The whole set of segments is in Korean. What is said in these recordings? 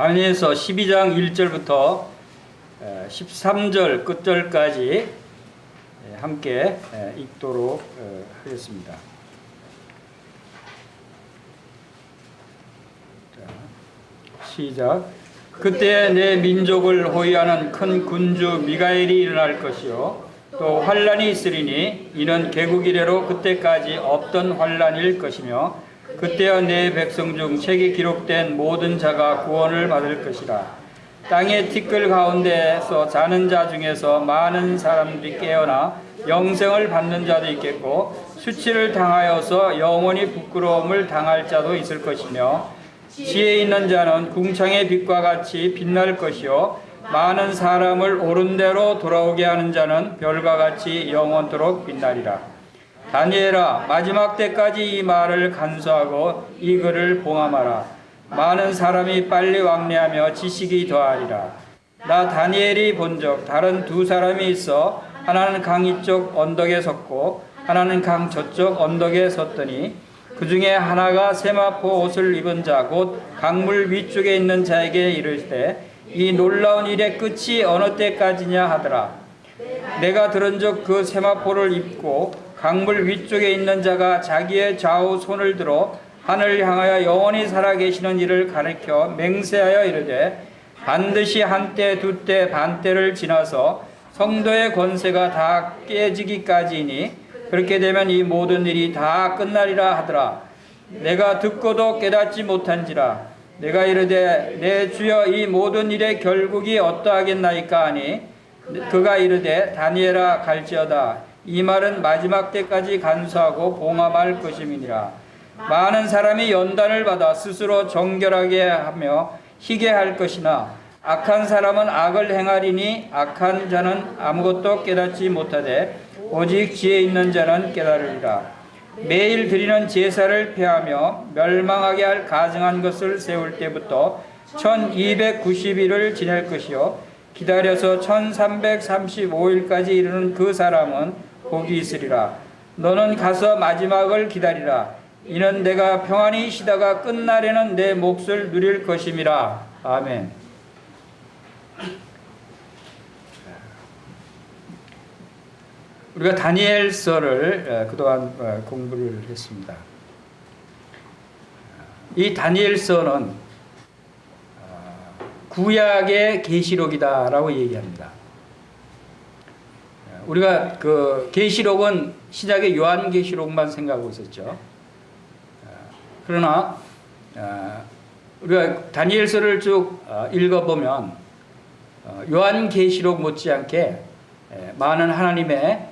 다니엘서 12장 1절부터 13절 끝절까지 함께 읽도록 하겠습니다. 시작. 그때 내 민족을 호위하는 큰 군주 미가엘이 일어날 것이요 또 환란이 있으리니 이는 개국 이래로 그때까지 없던 환란일 것이며 그때야 내 백성 중 책에 기록된 모든 자가 구원을 받을 것이라. 땅의 티끌 가운데에서 자는 자 중에서 많은 사람들이 깨어나 영생을 받는 자도 있겠고 수치를 당하여서 영원히 부끄러움을 당할 자도 있을 것이며 지혜 있는 자는 궁창의 빛과 같이 빛날 것이요 많은 사람을 옳은 대로 돌아오게 하는 자는 별과 같이 영원토록 빛나리라. 다니엘아, 마지막 때까지 이 말을 간수하고 이 글을 봉함하라. 많은 사람이 빨리 왕래하며 지식이 더하리라. 나 다니엘이 본적 다른 두 사람이 있어 하나는 강 이쪽 언덕에 섰고 하나는 강 저쪽 언덕에 섰더니 그 중에 하나가 세마포 옷을 입은 자 곧 강물 위쪽에 있는 자에게 이르되 이 놀라운 일의 끝이 어느 때까지냐 하더라. 내가 들은즉 그 세마포를 입고 강물 위쪽에 있는 자가 자기의 좌우 손을 들어 하늘을 향하여 영원히 살아계시는 이를 가리켜 맹세하여 이르되 반드시 한때 두때 반때를 지나서 성도의 권세가 다 깨지기까지이니 그렇게 되면 이 모든 일이 다 끝나리라 하더라. 내가 듣고도 깨닫지 못한지라. 내가 이르되 내 주여 이 모든 일의 결국이 어떠하겠나이까 하니 그가 이르되 다니엘아 갈지어다. 이 말은 마지막 때까지 간수하고 봉함할 것임이니라. 많은 사람이 연단을 받아 스스로 정결하게 하며 희게 할 것이나 악한 사람은 악을 행하리니 악한 자는 아무것도 깨닫지 못하되 오직 지혜 있는 자는 깨달으리라. 매일 드리는 제사를 폐하며 멸망하게 할 가증한 것을 세울 때부터 1290일을 지낼 것이요 기다려서 1335일까지 이르는 그 사람은 복이 있으리라. 너는 가서 마지막을 기다리라. 이는 내가 평안히 쉬다가 끝날에는 내 몫을 누릴 것임이라. 아멘. 우리가 다니엘서를 그동안 공부를 했습니다. 이 다니엘서는 구약의 계시록이다라고 얘기합니다. 우리가 그 계시록은 신약의 요한계시록만 생각하고 있었죠. 그러나 우리가 다니엘서를 쭉 읽어보면 요한계시록 못지않게 많은 하나님의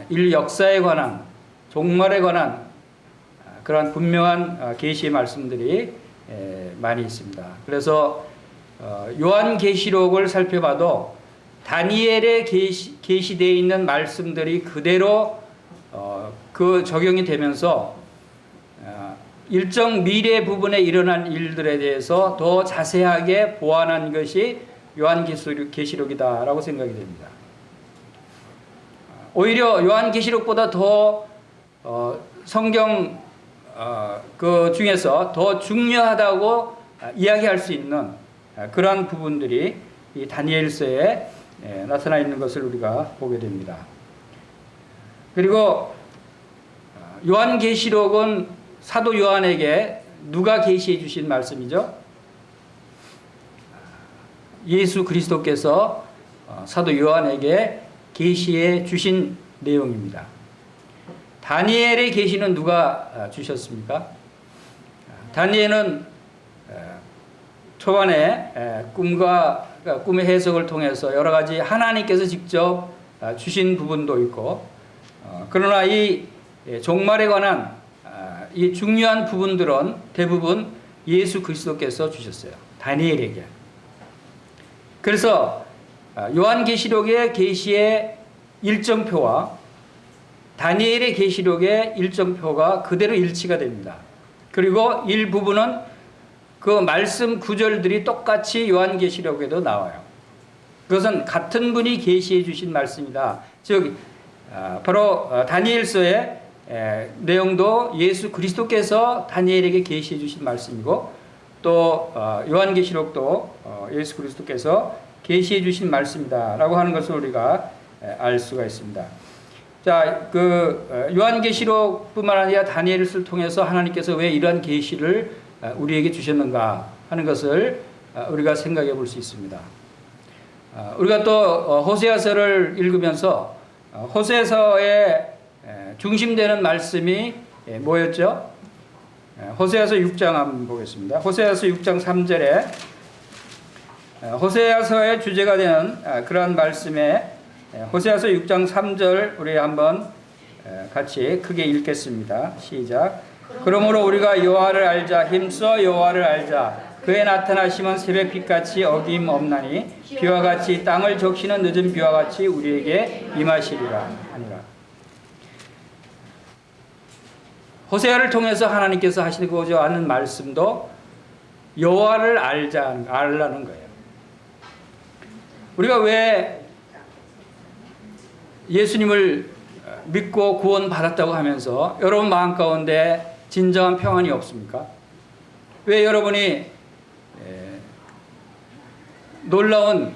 인류 역사에 관한 종말에 관한 그러한 분명한 계시의 말씀들이 많이 있습니다. 그래서 요한계시록을 살펴봐도 다니엘에 계시되어 있는 말씀들이 그대로 그 적용이 되면서 일정 미래 부분에 일어난 일들에 대해서 더 자세하게 보완한 것이 요한계시록이다라고 생각이 됩니다. 오히려 요한계시록보다 더 성경 그 중에서 더 중요하다고 이야기할 수 있는 그러한 부분들이 이 다니엘서에 나타나 있는 것을 우리가 보게 됩니다. 그리고 요한계시록은 사도 요한에게 누가 계시해 주신 말씀이죠? 예수 그리스도께서 사도 요한에게 계시해 주신 내용입니다. 다니엘의 계시는 누가 주셨습니까? 다니엘은 초반에 꿈의 해석을 통해서 여러 가지 하나님께서 직접 주신 부분도 있고 그러나 이 종말에 관한 이 중요한 부분들은 대부분 예수 그리스도께서 주셨어요. 다니엘에게. 그래서 요한계시록의 계시의 일정표와 다니엘의 계시록의 일정표가 그대로 일치가 됩니다. 그리고 일부분은 그 말씀 구절들이 똑같이 요한계시록에도 나와요. 그것은 같은 분이 계시해 주신 말씀이다. 즉 바로 다니엘서의 내용도 예수 그리스도께서 다니엘에게 계시해 주신 말씀이고 또 요한계시록도 예수 그리스도께서 계시해 주신 말씀이다라고 하는 것을 우리가 알 수가 있습니다. 자, 요한계시록뿐만 아니라 다니엘서를 통해서 하나님께서 왜 이러한 계시를 우리에게 주셨는가 하는 것을 우리가 생각해 볼 수 있습니다. 우리가 또 호세아서를 읽으면서 호세아서의 중심되는 말씀이 뭐였죠? 호세아서 6장 한번 보겠습니다. 호세아서 6장 3절에 호세아서의 주제가 되는 그러한 말씀에 호세아서 6장 3절 우리 한번 같이 크게 읽겠습니다. 시작. 그러므로 우리가 여호와를 알자. 힘써 여호와를 알자. 그의 나타나심은 새벽빛같이 어김없나니 비와 같이 땅을 적시는 늦은 비와 같이 우리에게 임하시리라 하니라. 호세아를 통해서 하나님께서 하시고자 하는 말씀도 여호와를 알라는 거예요. 우리가 왜 예수님을 믿고 구원받았다고 하면서 여러분 마음 가운데 진정한 평안이 없습니까? 왜 여러분이 놀라운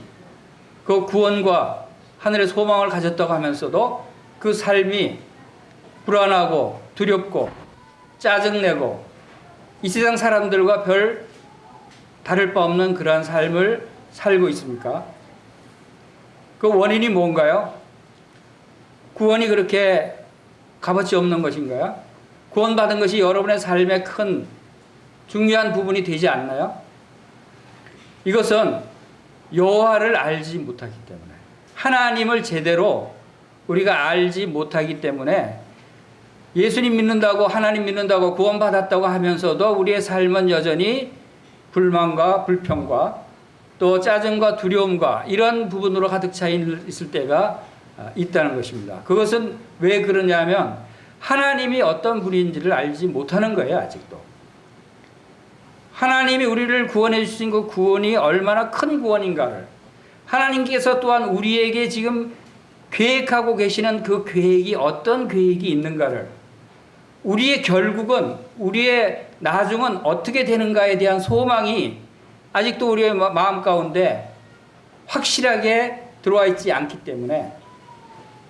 그 구원과 하늘의 소망을 가졌다고 하면서도 그 삶이 불안하고 두렵고 짜증내고 이 세상 사람들과 별 다를 바 없는 그러한 삶을 살고 있습니까? 그 원인이 뭔가요? 구원이 그렇게 값어치 없는 것인가요? 구원받은 것이 여러분의 삶의 큰 중요한 부분이 되지 않나요? 이것은 여호와를 알지 못하기 때문에, 하나님을 제대로 우리가 알지 못하기 때문에 예수님 믿는다고, 하나님 믿는다고, 구원받았다고 하면서도 우리의 삶은 여전히 불만과 불평과 또 짜증과 두려움과 이런 부분으로 가득 차 있을 때가 있다는 것입니다. 그것은 왜 그러냐면 하나님이 어떤 분인지를 알지 못하는 거예요. 아직도 하나님이 우리를 구원해 주신 그 구원이 얼마나 큰 구원인가를, 하나님께서 또한 우리에게 지금 계획하고 계시는 그 계획이 어떤 계획이 있는가를, 우리의 결국은, 우리의 나중은 어떻게 되는가에 대한 소망이 아직도 우리의 마음 가운데 확실하게 들어와 있지 않기 때문에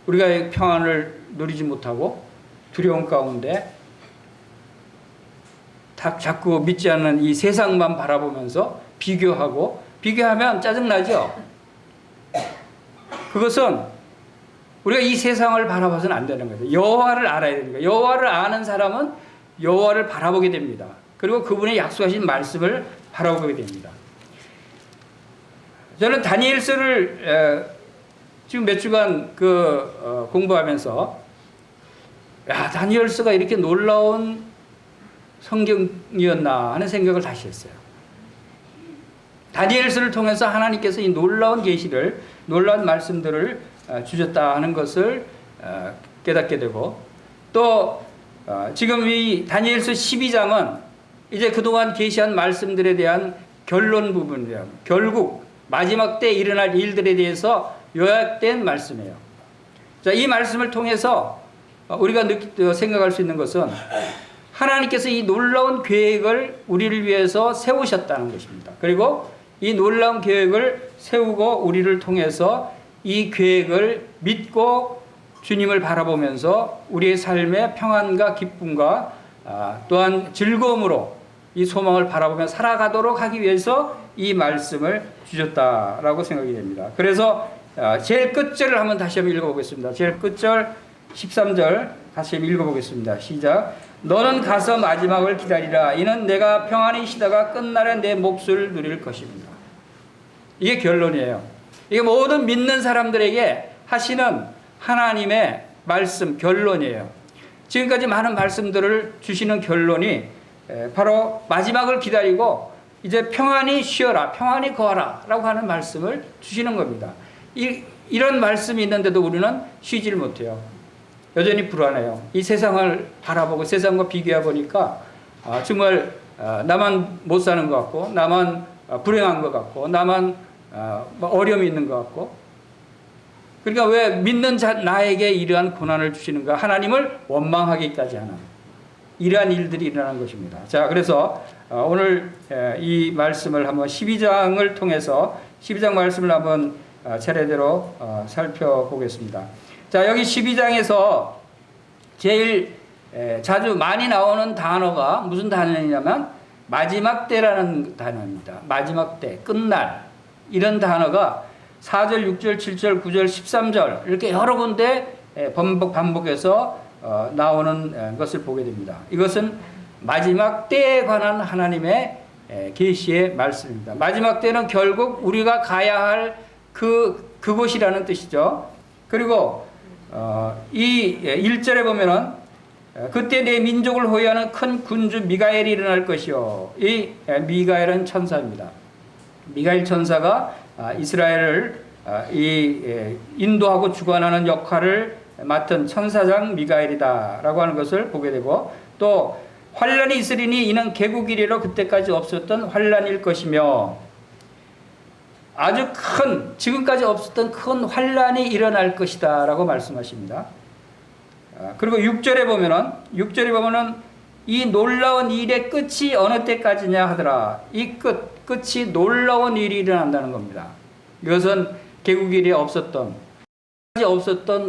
우리가 평안을 누리지 못하고 두려움 가운데 자꾸 믿지 않는 이 세상만 바라보면서 비교하면 짜증나죠. 그것은 우리가 이 세상을 바라봐서는 안 되는 거죠. 여호와를 알아야 됩니다. 여호와를 아는 사람은 여호와를 바라보게 됩니다. 그리고 그분의 약속하신 말씀을 바라보게 됩니다. 저는 다니엘서를 지금 몇 주간 공부하면서 다니엘서가 이렇게 놀라운 성경이었나 하는 생각을 다시 했어요. 다니엘서를 통해서 하나님께서 이 놀라운 계시를, 놀라운 말씀들을 주셨다 하는 것을 깨닫게 되고, 또 지금 이 다니엘서 12장은 이제 그동안 계시한 말씀들에 대한 결론 부분이에요. 결국 마지막 때 일어날 일들에 대해서 요약된 말씀이에요. 자, 이 말씀을 통해서 우리가 생각할 수 있는 것은 하나님께서 이 놀라운 계획을 우리를 위해서 세우셨다는 것입니다. 그리고 이 놀라운 계획을 세우고 우리를 통해서 이 계획을 믿고 주님을 바라보면서 우리의 삶의 평안과 기쁨과 또한 즐거움으로 이 소망을 바라보며 살아가도록 하기 위해서 이 말씀을 주셨다라고 생각이 됩니다. 그래서 제일 끝절을 한번 다시 한번 읽어보겠습니다. 제일 끝절 13절 다시 한번 읽어보겠습니다. 시작. 너는 가서 마지막을 기다리라. 이는 내가 평안히 쉬다가 끝날에 내 몫을 누릴 것입니다. 이게 결론이에요. 이게 모든 믿는 사람들에게 하시는 하나님의 말씀 결론이에요. 지금까지 많은 말씀들을 주시는 결론이 바로 마지막을 기다리고 이제 평안히 쉬어라, 평안히 거하라 라고 하는 말씀을 주시는 겁니다. 이런 말씀이 있는데도 우리는 쉬질 못해요. 여전히 불안해요. 이 세상을 바라보고 세상과 비교해 보니까 정말 나만 못 사는 것 같고, 나만 불행한 것 같고, 나만 어려움이 있는 것 같고. 그러니까 왜 믿는 나에게 이러한 고난을 주시는가? 하나님을 원망하기까지 하는. 이러한 일들이 일어나는 것입니다. 자, 그래서 오늘 이 말씀을 한번 12장을 통해서 12장 말씀을 한번 차례대로 살펴보겠습니다. 자, 여기 12장에서 제일 자주 많이 나오는 단어가 무슨 단어냐면 마지막 때라는 단어입니다. 마지막 때, 끝날, 이런 단어가 4절, 6절, 7절, 9절, 13절 이렇게 여러 군데 반복해서 나오는 것을 보게 됩니다. 이것은 마지막 때에 관한 하나님의 계시의 말씀입니다. 마지막 때는 결국 우리가 가야 할 그곳이라는 뜻이죠. 그리고 이 1절에 보면은 그때 내 민족을 호위하는 큰 군주 미가엘이 일어날 것이요. 이 미가엘은 천사입니다. 미가엘 천사가 이스라엘을 인도하고 주관하는 역할을 맡은 천사장 미가엘이다라고 하는 것을 보게 되고, 또 환란이 있으리니 이는 개국 이래로 그때까지 없었던 환란일 것이며, 아주 큰, 지금까지 없었던 큰 환란이 일어날 것이다 라고 말씀하십니다. 그리고 6절에 보면은 이 놀라운 일의 끝이 어느 때까지냐 하더라. 이 끝이 놀라운 일이 일어난다는 겁니다. 이것은 개국 이래 없었던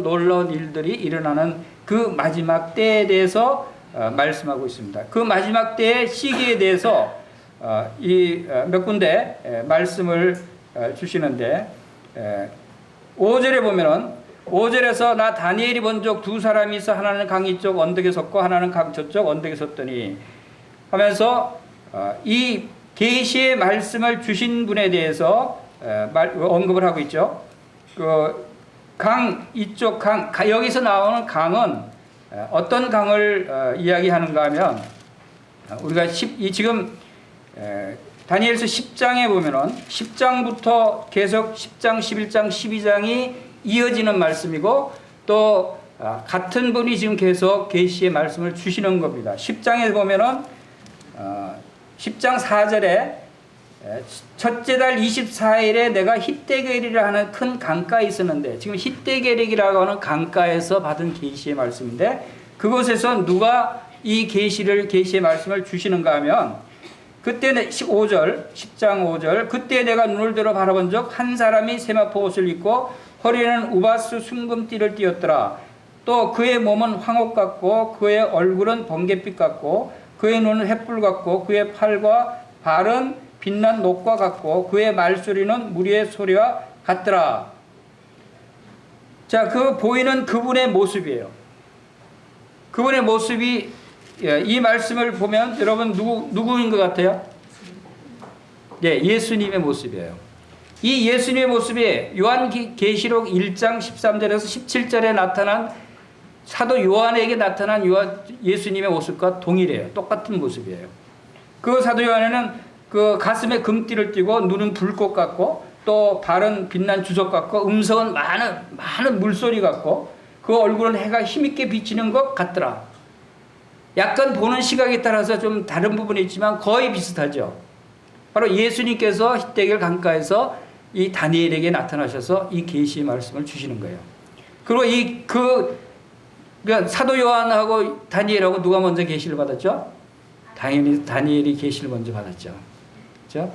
놀라운 일들이 일어나는 그 마지막 때에 대해서 말씀하고 있습니다. 그 마지막 때의 시기에 대해서 몇 군데 말씀을 주시는데, 5절에 보면은 5절에서 나 다니엘이 본 적 두 사람이 있어 하나는 강 이쪽 언덕에 섰고 하나는 강 저쪽 언덕에 섰더니 하면서 이 계시의 말씀을 주신 분에 대해서 언급을 하고 있죠. 그 강 이쪽 여기서 나오는 강은 어떤 강을 이야기하는가 하면, 우리가 지금 다니엘서 10장에 보면은 10장부터 계속 10장, 11장, 12장이 이어지는 말씀이고, 또 같은 분이 지금 계속 계시의 말씀을 주시는 겁니다. 10장에 보면은 10장 4절에 첫째 달 24일에 내가 hit대계리라 하는 큰 강가에 있었는데, 지금 hit대계리라고 하는 강가에서 받은 계시의 말씀인데, 그곳에서 누가 이 계시의 말씀을 주시는가 하면, 그때 10장 5절 그때 내가 눈을 들어 바라본 적 한 사람이 세마포 옷을 입고 허리에는 우바스 순금띠를 띠었더라. 또 그의 몸은 황옥 같고 그의 얼굴은 번갯빛 같고 그의 눈은 횃불 같고 그의 팔과 발은 빛난 녹과 같고 그의 말소리는 무리의 소리와 같더라. 자, 그 보이는 그분의 모습이에요. 그분의 모습이, 이 말씀을 보면 여러분 누구인 것 같아요? 네, 예수님의 모습이에요. 이 예수님의 모습이 요한계시록 1장 13절에서 17절에 나타난 사도 요한에게 나타난 예수님의 모습과 동일해요. 똑같은 모습이에요. 그 사도 요한에는 그 가슴에 금띠를 띠고 눈은 불꽃 같고 또 발은 빛난 주석 같고 음성은 많은 물소리 같고 그 얼굴은 해가 힘있게 비치는 것 같더라. 약간 보는 시각에 따라서 좀 다른 부분이 있지만 거의 비슷하죠. 바로 예수님께서 hit대겔 강가에서 이 다니엘에게 나타나셔서 이 계시의 말씀을 주시는 거예요. 그리고 그러니까 사도 요한하고 다니엘하고 누가 먼저 계시를 받았죠? 당연히 다니엘이 계시를 먼저 받았죠. 그렇죠?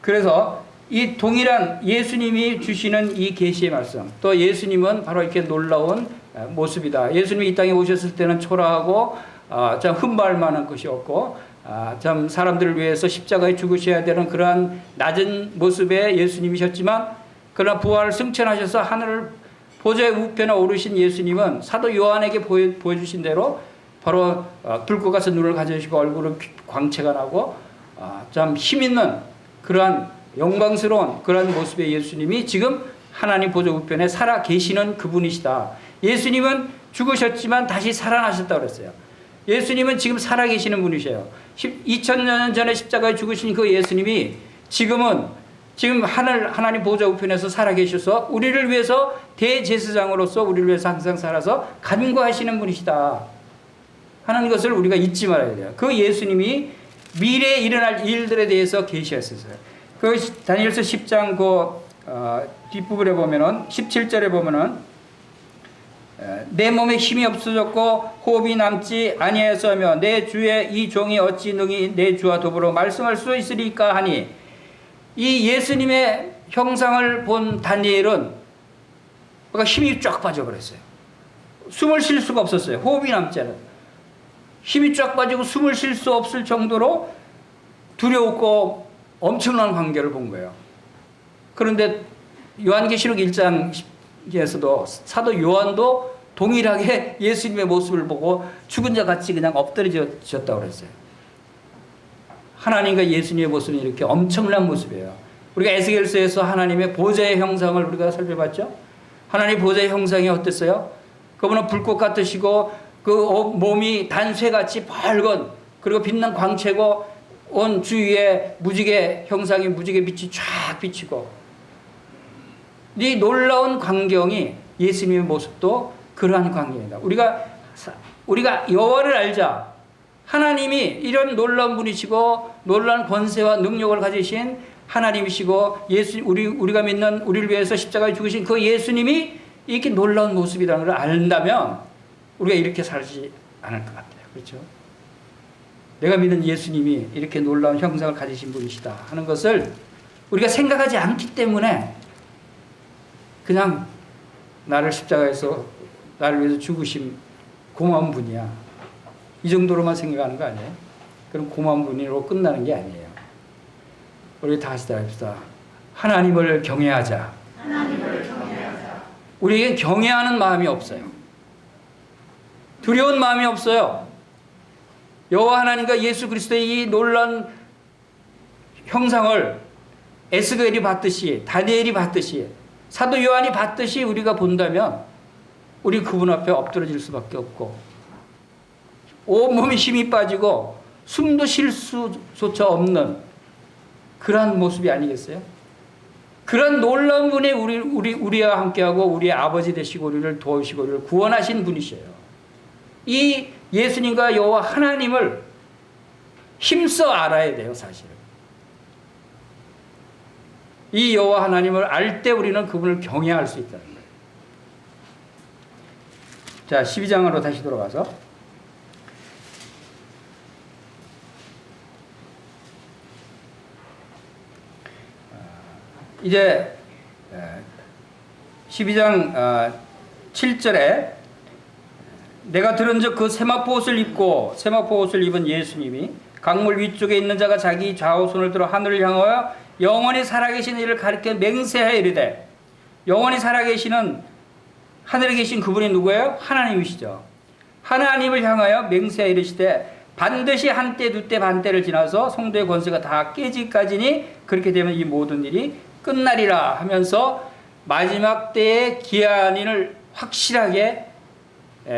그래서 이 동일한 예수님이 주시는 이 계시의 말씀, 또 예수님은 바로 이렇게 놀라운 모습이다. 예수님이 이 땅에 오셨을 때는 초라하고 참 흠모할 만한 것이 없고 참 사람들을 위해서 십자가에 죽으셔야 되는 그러한 낮은 모습의 예수님이셨지만, 그러나 부활을 승천하셔서 하늘 보좌의 우편에 오르신 예수님은 사도 요한에게 보여주신 대로 바로 불꽃 같은 눈을 가지시고 얼굴은 광채가 나고 참 힘있는 그러한 영광스러운 그러한 모습의 예수님이 지금 하나님 보좌 우편에 살아 계시는 그분이시다. 예수님은 죽으셨지만 다시 살아나셨다고 그랬어요. 예수님은 지금 살아 계시는 분이셔요. 2000년 전에 십자가에 죽으신 그 예수님이 지금 하나님 보좌 우편에서 살아 계셔서 우리를 위해서 대제사장으로서 우리를 위해서 항상 살아서 간구하시는 분이시다 하는 것을 우리가 잊지 말아야 돼요. 그 예수님이 미래에 일어날 일들에 대해서 계시했었어요. 그 다니엘서 10장 뒷부분에 보면은 17절에 보면은 내 몸에 힘이 없어졌고 호흡이 남지 아니하였으며 내 주의 이 종이 어찌 능히 내 주와 더불어 말씀할 수 있으리까 하니, 이 예수님의 형상을 본 다니엘은 힘이 쫙 빠져버렸어요. 숨을 쉴 수가 없었어요. 호흡이 남지 않아요. 힘이 쫙 빠지고 숨을 쉴 수 없을 정도로 두려웠고 엄청난 광경을 본 거예요. 그런데 요한계시록 1장에서도 사도 요한도 동일하게 예수님의 모습을 보고 죽은 자 같이 그냥 엎드려졌다고 그랬어요. 하나님과 예수님의 모습은 이렇게 엄청난 모습이에요. 우리가 에스겔서에서 하나님의 보좌의 형상을 우리가 살펴봤죠. 하나님 보좌의 형상이 어땠어요? 그분은 불꽃 같으시고 그 몸이 단쇠같이 밝은, 그리고 빛난 광채고 온 주위에 무지개 형상이 무지개 빛이 쫙 비치고, 이 놀라운 광경이 예수님의 모습도 그러한 광경이다. 우리가 여호와를 알자. 하나님이 이런 놀라운 분이시고 놀라운 권세와 능력을 가지신 하나님이시고 우리가 믿는 우리를 위해서 십자가에 죽으신 그 예수님이 이렇게 놀라운 모습이라는 걸 안다면 우리가 이렇게 살지 않을 것 같아요. 그렇죠? 내가 믿는 예수님이 이렇게 놀라운 형상을 가지신 분이시다 하는 것을 우리가 생각하지 않기 때문에 그냥 나를 십자가에서 나를 위해서 죽으신 고마운 분이야, 이 정도로만 생각하는 거 아니에요? 그럼 고마운 분으로 끝나는 게 아니에요. 우리 다시 합시다. 하나님을 경외하자. 우리에겐 경외하는 마음이 없어요. 두려운 마음이 없어요. 여호와 하나님과 예수 그리스도의 이 놀라운 형상을 에스겔이 봤듯이, 다니엘이 봤듯이, 사도 요한이 봤듯이 우리가 본다면 우리 그분 앞에 엎드러질 수밖에 없고 온몸에 힘이 빠지고 숨도 쉴 수조차 없는 그러한 모습이 아니겠어요? 그런 놀라운 분이 우리와 함께하고 우리의 아버지 되시고 우리를 도우시고 우리를 구원하신 분이셔요. 이 예수님과 여호와 하나님을 힘써 알아야 돼요, 사실은. 이 여호와 하나님을 알 때 우리는 그분을 경외할 수 있다는 거예요. 자, 12장으로 다시 돌아가서 이제 12장 7절에 내가 들은즉 그 세마포 옷을 입은 예수님이 강물 위쪽에 있는 자가 자기 좌우 손을 들어 하늘을 향하여 영원히 살아계신 이를 가리켜 맹세하여 이르되, 영원히 살아계시는 하늘에 계신 그분이 누구예요? 하나님이시죠. 하나님을 향하여 맹세하여 이르시되 반드시 한때 두때 반때를 지나서 성도의 권세가 다 깨지기까지니 그렇게 되면 이 모든 일이 끝나리라 하면서 마지막 때의 기한을 확실하게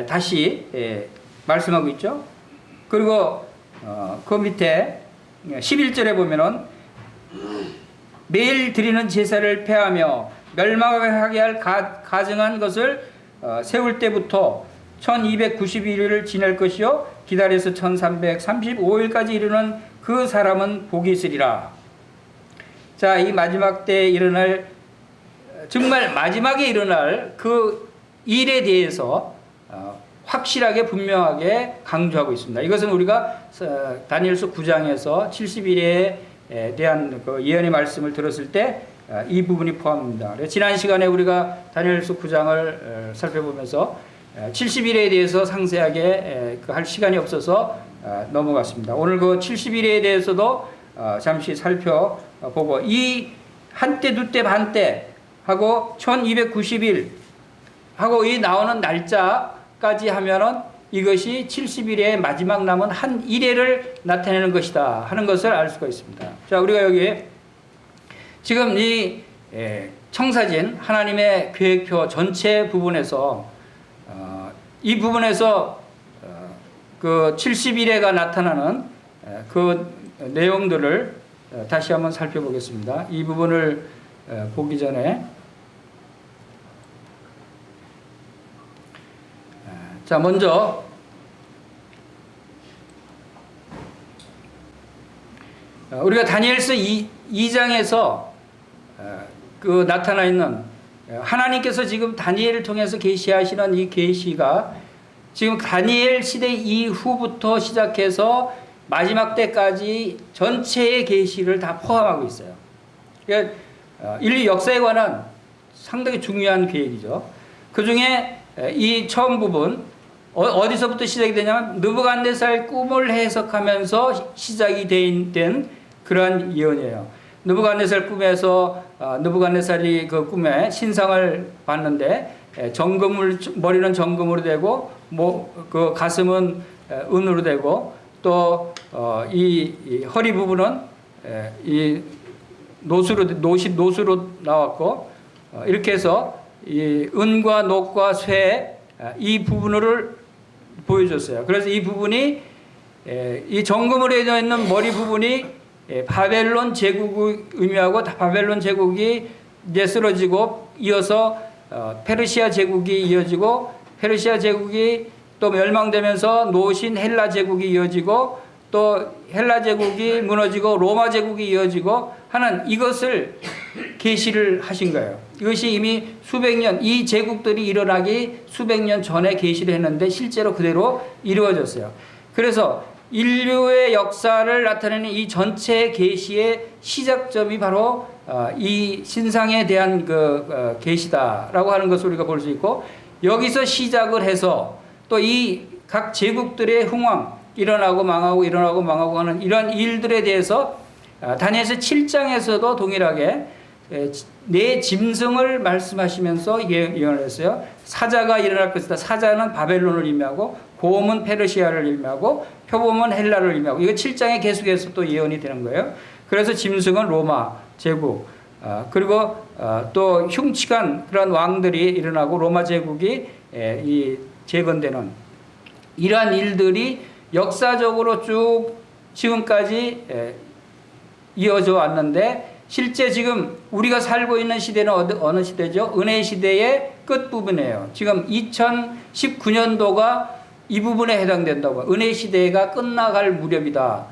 다시 말씀하고 있죠. 그리고 그 밑에 11절에 보면은 매일 드리는 제사를 폐하며 멸망하게 할 가증한 것을 세울 때부터 1292일을 지낼 것이요 기다려서 1335일까지 이르는 그 사람은 복이 있으리라. 자, 이 마지막 때에 일어날, 정말 마지막에 일어날 그 일에 대해서 확실하게 분명하게 강조하고 있습니다. 이것은 우리가 다니엘서 9장에서 70일에 대한 그 예언의 말씀을 들었을 때 이 부분이 포함됩니다. 지난 시간에 우리가 다니엘서 9장을 살펴보면서 70일에 대해서 상세하게 할 시간이 없어서 넘어갔습니다. 오늘 그 70일에 대해서도 잠시 살펴보고, 이 한때 두때 반때 하고 1290일 하고 이 나오는 날짜까지 하면은 이것이 70일의 마지막 남은 한 일회를 나타내는 것이다 하는 것을 알 수가 있습니다. 자, 우리가 여기 지금 이 청사진 하나님의 계획표 전체 부분에서 이 부분에서 그 70일에가 나타나는 그 내용들을 다시 한번 살펴보겠습니다. 이 부분을 보기 전에 자, 먼저 우리가 다니엘서 2장에서 그 나타나 있는 하나님께서 지금 다니엘을 통해서 계시하시는 이 계시가 지금 다니엘 시대 이후부터 시작해서 마지막 때까지 전체의 계시를 다 포함하고 있어요. 그러니까 인류 역사에 관한 상당히 중요한 계획이죠. 그 중에 이 처음 부분 어디서부터 시작이 되냐면 느부갓네살 꿈을 해석하면서 시작이 된 그러한 예언이에요. 느부갓네살 꿈에서 느부갓네살이 그 꿈에 신상을 봤는데 머리는 정금으로 되고 그 가슴은 은으로 되고 또 이 허리 부분은 이 노수로 나왔고 이렇게 해서 이 은과 녹과 쇠 이 부분을 보여줬어요. 그래서 이 부분이 이 정금으로 되어 있는 머리 부분이 바벨론 제국을 의미하고 바벨론 제국이 이제 쓰러지고 이어서 페르시아 제국이 이어지고 페르시아 제국이 또 멸망되면서 노신 헬라 제국이 이어지고 또 헬라 제국이 무너지고 로마 제국이 이어지고 하는 이것을 계시를 하신 거예요. 이것이 이미 수백 년, 이 제국들이 일어나기 수백 년 전에 계시를 했는데 실제로 그대로 이루어졌어요. 그래서 인류의 역사를 나타내는 이 전체 계시의 시작점이 바로 이 신상에 대한 그 계시다라고 하는 것을 우리가 볼 수 있고, 여기서 시작을 해서 또 이 각 제국들의 흥왕, 일어나고 망하고 하는 이런 일들에 대해서 다니엘서 7장에서도 동일하게 내 짐승을 말씀하시면서 예언을 했어요. 사자가 일어날 것이다. 사자는 바벨론을 의미하고 곰은 페르시아를 의미하고 표범은 헬라를 의미하고, 이거 7장에 계속해서 또 예언이 되는 거예요. 그래서 짐승은 로마 제국, 그리고 또 흉측한 그런 왕들이 일어나고 로마 제국이 이 재건되는 이러한 일들이 역사적으로 쭉 지금까지 이어져 왔는데, 실제 지금 우리가 살고 있는 시대는 어느 시대죠? 은혜 시대의 끝부분이에요. 지금 2019년도가 이 부분에 해당된다고. 은혜 시대가 끝나갈 무렵이다.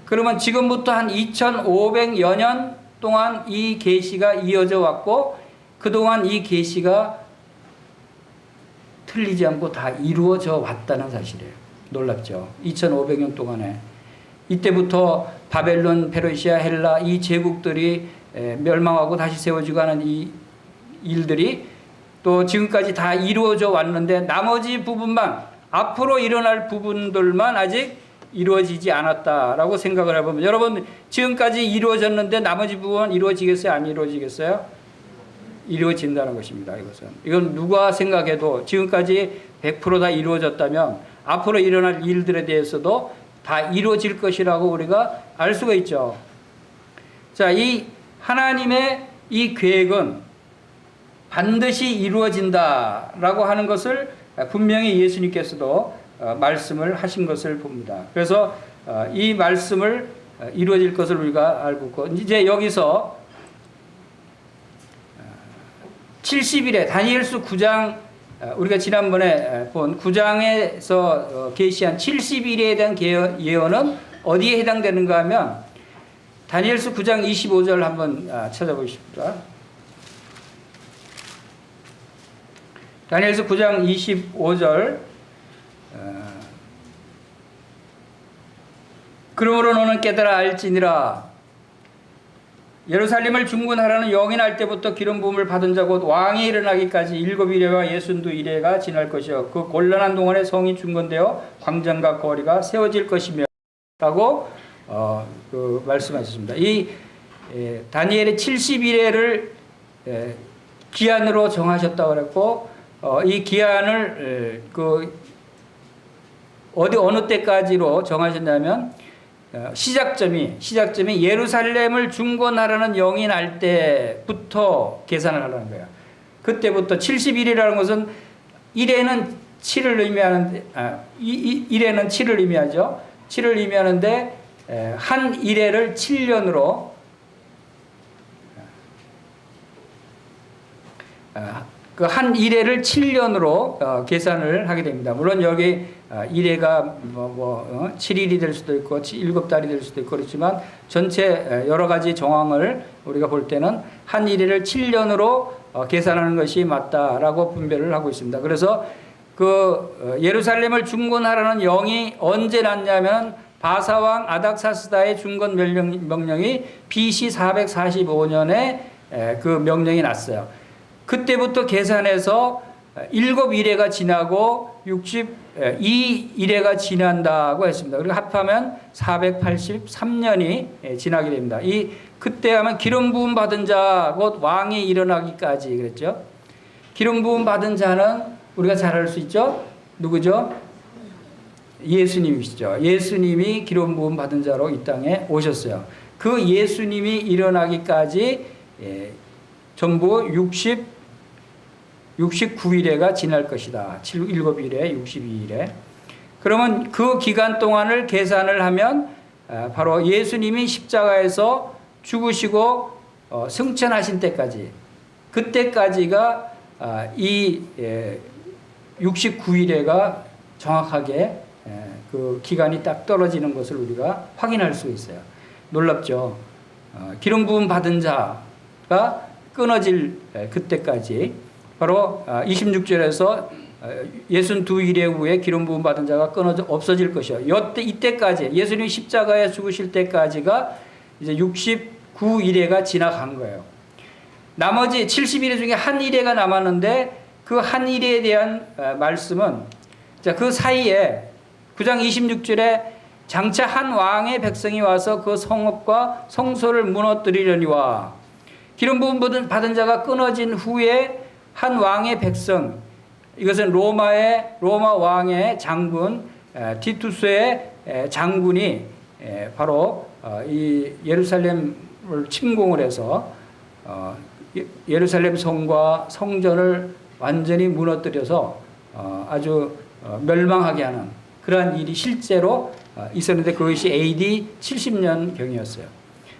그러면 지금부터 한 2500여 년 동안 이 계시가 이어져 왔고, 그동안 이 계시가 틀리지 않고 다 이루어져 왔다는 사실이에요. 놀랍죠? 2500년 동안에. 이때부터 바벨론, 페르시아, 헬라 이 제국들이 멸망하고 다시 세워지고 하는 이 일들이 또 지금까지 다 이루어져 왔는데, 나머지 부분만, 앞으로 일어날 부분들만 아직 이루어지지 않았다라고 생각을 해보면, 여러분 지금까지 이루어졌는데 나머지 부분은 이루어지겠어요? 안 이루어지겠어요? 이루어진다는 것입니다. 이건 누가 생각해도 지금까지 100% 다 이루어졌다면 앞으로 일어날 일들에 대해서도 다 이루어질 것이라고 우리가 알 수가 있죠. 자, 이 하나님의 이 계획은 반드시 이루어진다라고 하는 것을 분명히 예수님께서도 말씀을 하신 것을 봅니다. 그래서 이 말씀을 이루어질 것을 우리가 알고 있고, 이제 여기서 70일에 다니엘서 9장, 우리가 지난번에 본 9장에서 계시한 70일에 대한 예언은 어디에 해당되는가 하면 다니엘서 9장 25절 한번 찾아보십시다. 다니엘서 9장 25절. 그러므로 너는 깨달아 알지니라. 예루살렘을 중군하라는 영이 날 때부터 기름 부음을 받은 자 곧 왕이 일어나기까지 7이래와 62이래가 지날 것이요 그 곤란한 동안에 성이 중건되어 광장과 거리가 세워질 것이며 라고 말씀하셨습니다. 이 다니엘의 70이래를 기한으로 정하셨다고 그랬고, 이 기한을 어느 때까지로 정하셨냐면 시작점이 예루살렘을 중건하라는 영이 날 때부터 계산을 하라는 거예요. 그때부터 70일이라는 것은 1에는 7을 의미하는데, 1에는 7을 의미하죠. 7을 의미하는데 한 1회를 7년으로 그 한 1회를 7년으로 계산을 하게 됩니다. 물론 여기 1회가 7일이 될 수도 있고 7달이 될 수도 있고 그렇지만 전체 여러 가지 정황을 우리가 볼 때는 한 1회를 7년으로 계산하는 것이 맞다라고 분별을 하고 있습니다. 그래서 그 예루살렘을 중건하라는 영이 언제 났냐면 바사왕 아닥사스다의 중건 명령이 BC 445년에 그 명령이 났어요. 그때부터 계산해서 7일회가 지나고 62일회가 지난다고 했습니다. 그리고 합하면 483년이 지나게 됩니다. 그때 하면 기름 부음 받은 자 곧 왕이 일어나기까지 그랬죠. 기름 부음 받은 자는 우리가 잘 알 수 있죠. 누구죠? 예수님이시죠. 예수님이 기름 부음 받은 자로 이 땅에 오셨어요. 그 예수님이 일어나기까지 전부 69일회가 지날 것이다. 7일회, 62일회. 그러면 그 기간 동안을 계산을 하면 바로 예수님이 십자가에서 죽으시고 승천하신 때까지, 그때까지가 이 69일회가 정확하게 그 기간이 딱 떨어지는 것을 우리가 확인할 수 있어요. 놀랍죠? 기름 부음 받은 자가 끊어질 그때까지 바로 26절에서 62일의 후에 기름 부음 받은 자가 없어질 것이요. 이때까지 예수님이 십자가에 죽으실 때까지가 이제 69일회가 지나간 거예요. 나머지 70일회 중에 한 일회가 남았는데 그 한 일회에 대한 말씀은 그 사이에 9장 26절에 장차 한 왕의 백성이 와서 그 성읍과 성소를 무너뜨리려니와 기름 부음 받은 자가 끊어진 후에 한 왕의 백성, 이것은 로마 왕의 장군 티투스의 장군이 바로 이 예루살렘을 침공을 해서 예루살렘 성과 성전을 완전히 무너뜨려서 아주 멸망하게 하는 그러한 일이 실제로 있었는데 그것이 AD 70년경이었어요.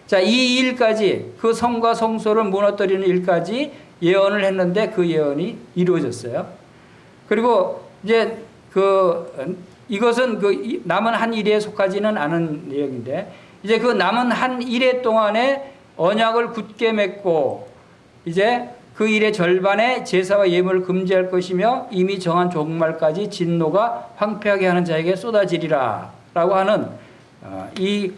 자, 이 일까지, 그 성과 성소를 무너뜨리는 일까지 예언을 했는데 그 예언이 이루어졌어요. 그리고 이제 이것은 그 남은 한 일에 속하지는 않은 내용인데, 이제 그 남은 한 일에 동안에 언약을 굳게 맺고 이제 그 일의 절반에 제사와 예물을 금지할 것이며 이미 정한 종말까지 진노가 황폐하게 하는 자에게 쏟아지리라 라고 하는 이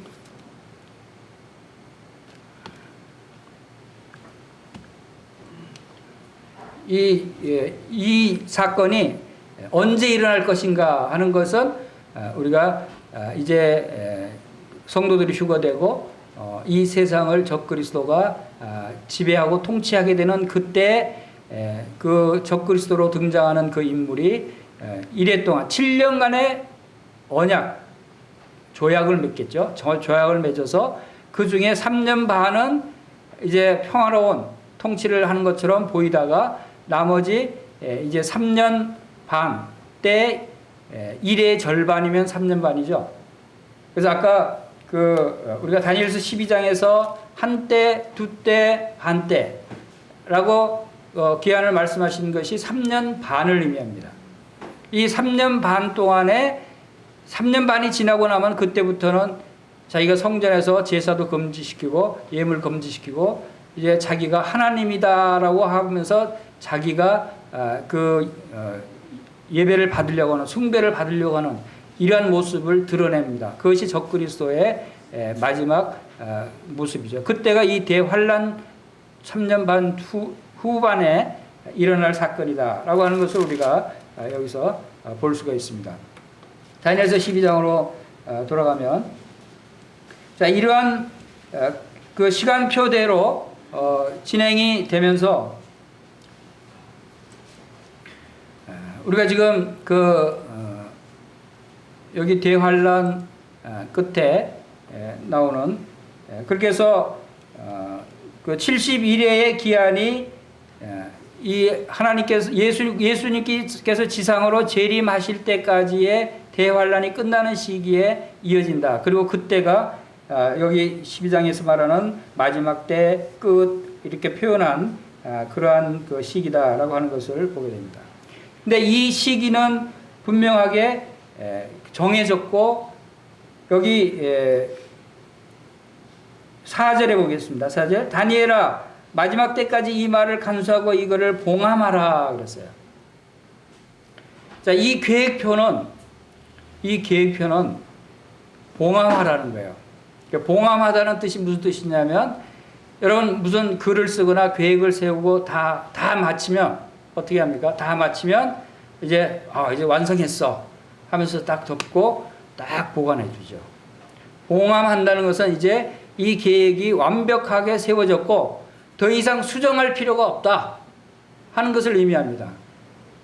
사건이 언제 일어날 것인가 하는 것은 우리가 이제 성도들이 휴거되고 이 세상을 적그리스도가 지배하고 통치하게 되는 그때 그 적그리스도로 등장하는 그 인물이 이래 동안 7년간의 언약 조약을 맺겠죠. 조약을 맺어서 그 중에 3년 반은 이제 평화로운 통치를 하는 것처럼 보이다가 나머지 이제 3년 반 때 일의 절반이면 3년 반이죠. 그래서 아까 우리가 다니엘서 12장에서 한때, 두때, 반때라고 기한을 말씀하신 것이 3년 반을 의미합니다. 이 3년 반 동안에 3년 반이 지나고 나면 그때부터는 자기가 성전에서 제사도 금지시키고 예물 금지시키고 이제 자기가 하나님이다라고 하면서 자기가 예배를 받으려고 하는, 숭배를 받으려고 하는 이러한 모습을 드러냅니다. 그것이 적그리스도의 마지막 모습이죠. 그때가 이 대환란 3년 반 후반에 일어날 사건이다라고 하는 것을 우리가 여기서 볼 수가 있습니다. 다니엘서 12장으로 돌아가면, 자, 이러한 그 시간표대로 진행이 되면서 우리가 지금 여기 대환란 끝에 나오는, 그렇게 해서 그 71회의 기한이 이 하나님께서 예수님께서 지상으로 재림하실 때까지의 대환란이 끝나는 시기에 이어진다. 그리고 그때가 여기 12장에서 말하는 마지막 때 끝 이렇게 표현한 그러한 그 시기다라고 하는 것을 보게 됩니다. 근데 이 시기는 분명하게 정해졌고, 여기 4절에 보겠습니다. 4절. 다니엘아, 마지막 때까지 이 말을 간수하고 이거를 봉함하라 그랬어요. 자, 이 계획표는 봉함하라는 거예요. 그러니까 봉함하다는 뜻이 무슨 뜻이냐면, 여러분 무슨 글을 쓰거나 계획을 세우고 다 마치면 어떻게 합니까? 다 마치면 이제 완성했어 하면서 딱 덮고 딱 보관해 주죠. 봉함한다는 것은 이제 이 계획이 완벽하게 세워졌고 더 이상 수정할 필요가 없다 하는 것을 의미합니다.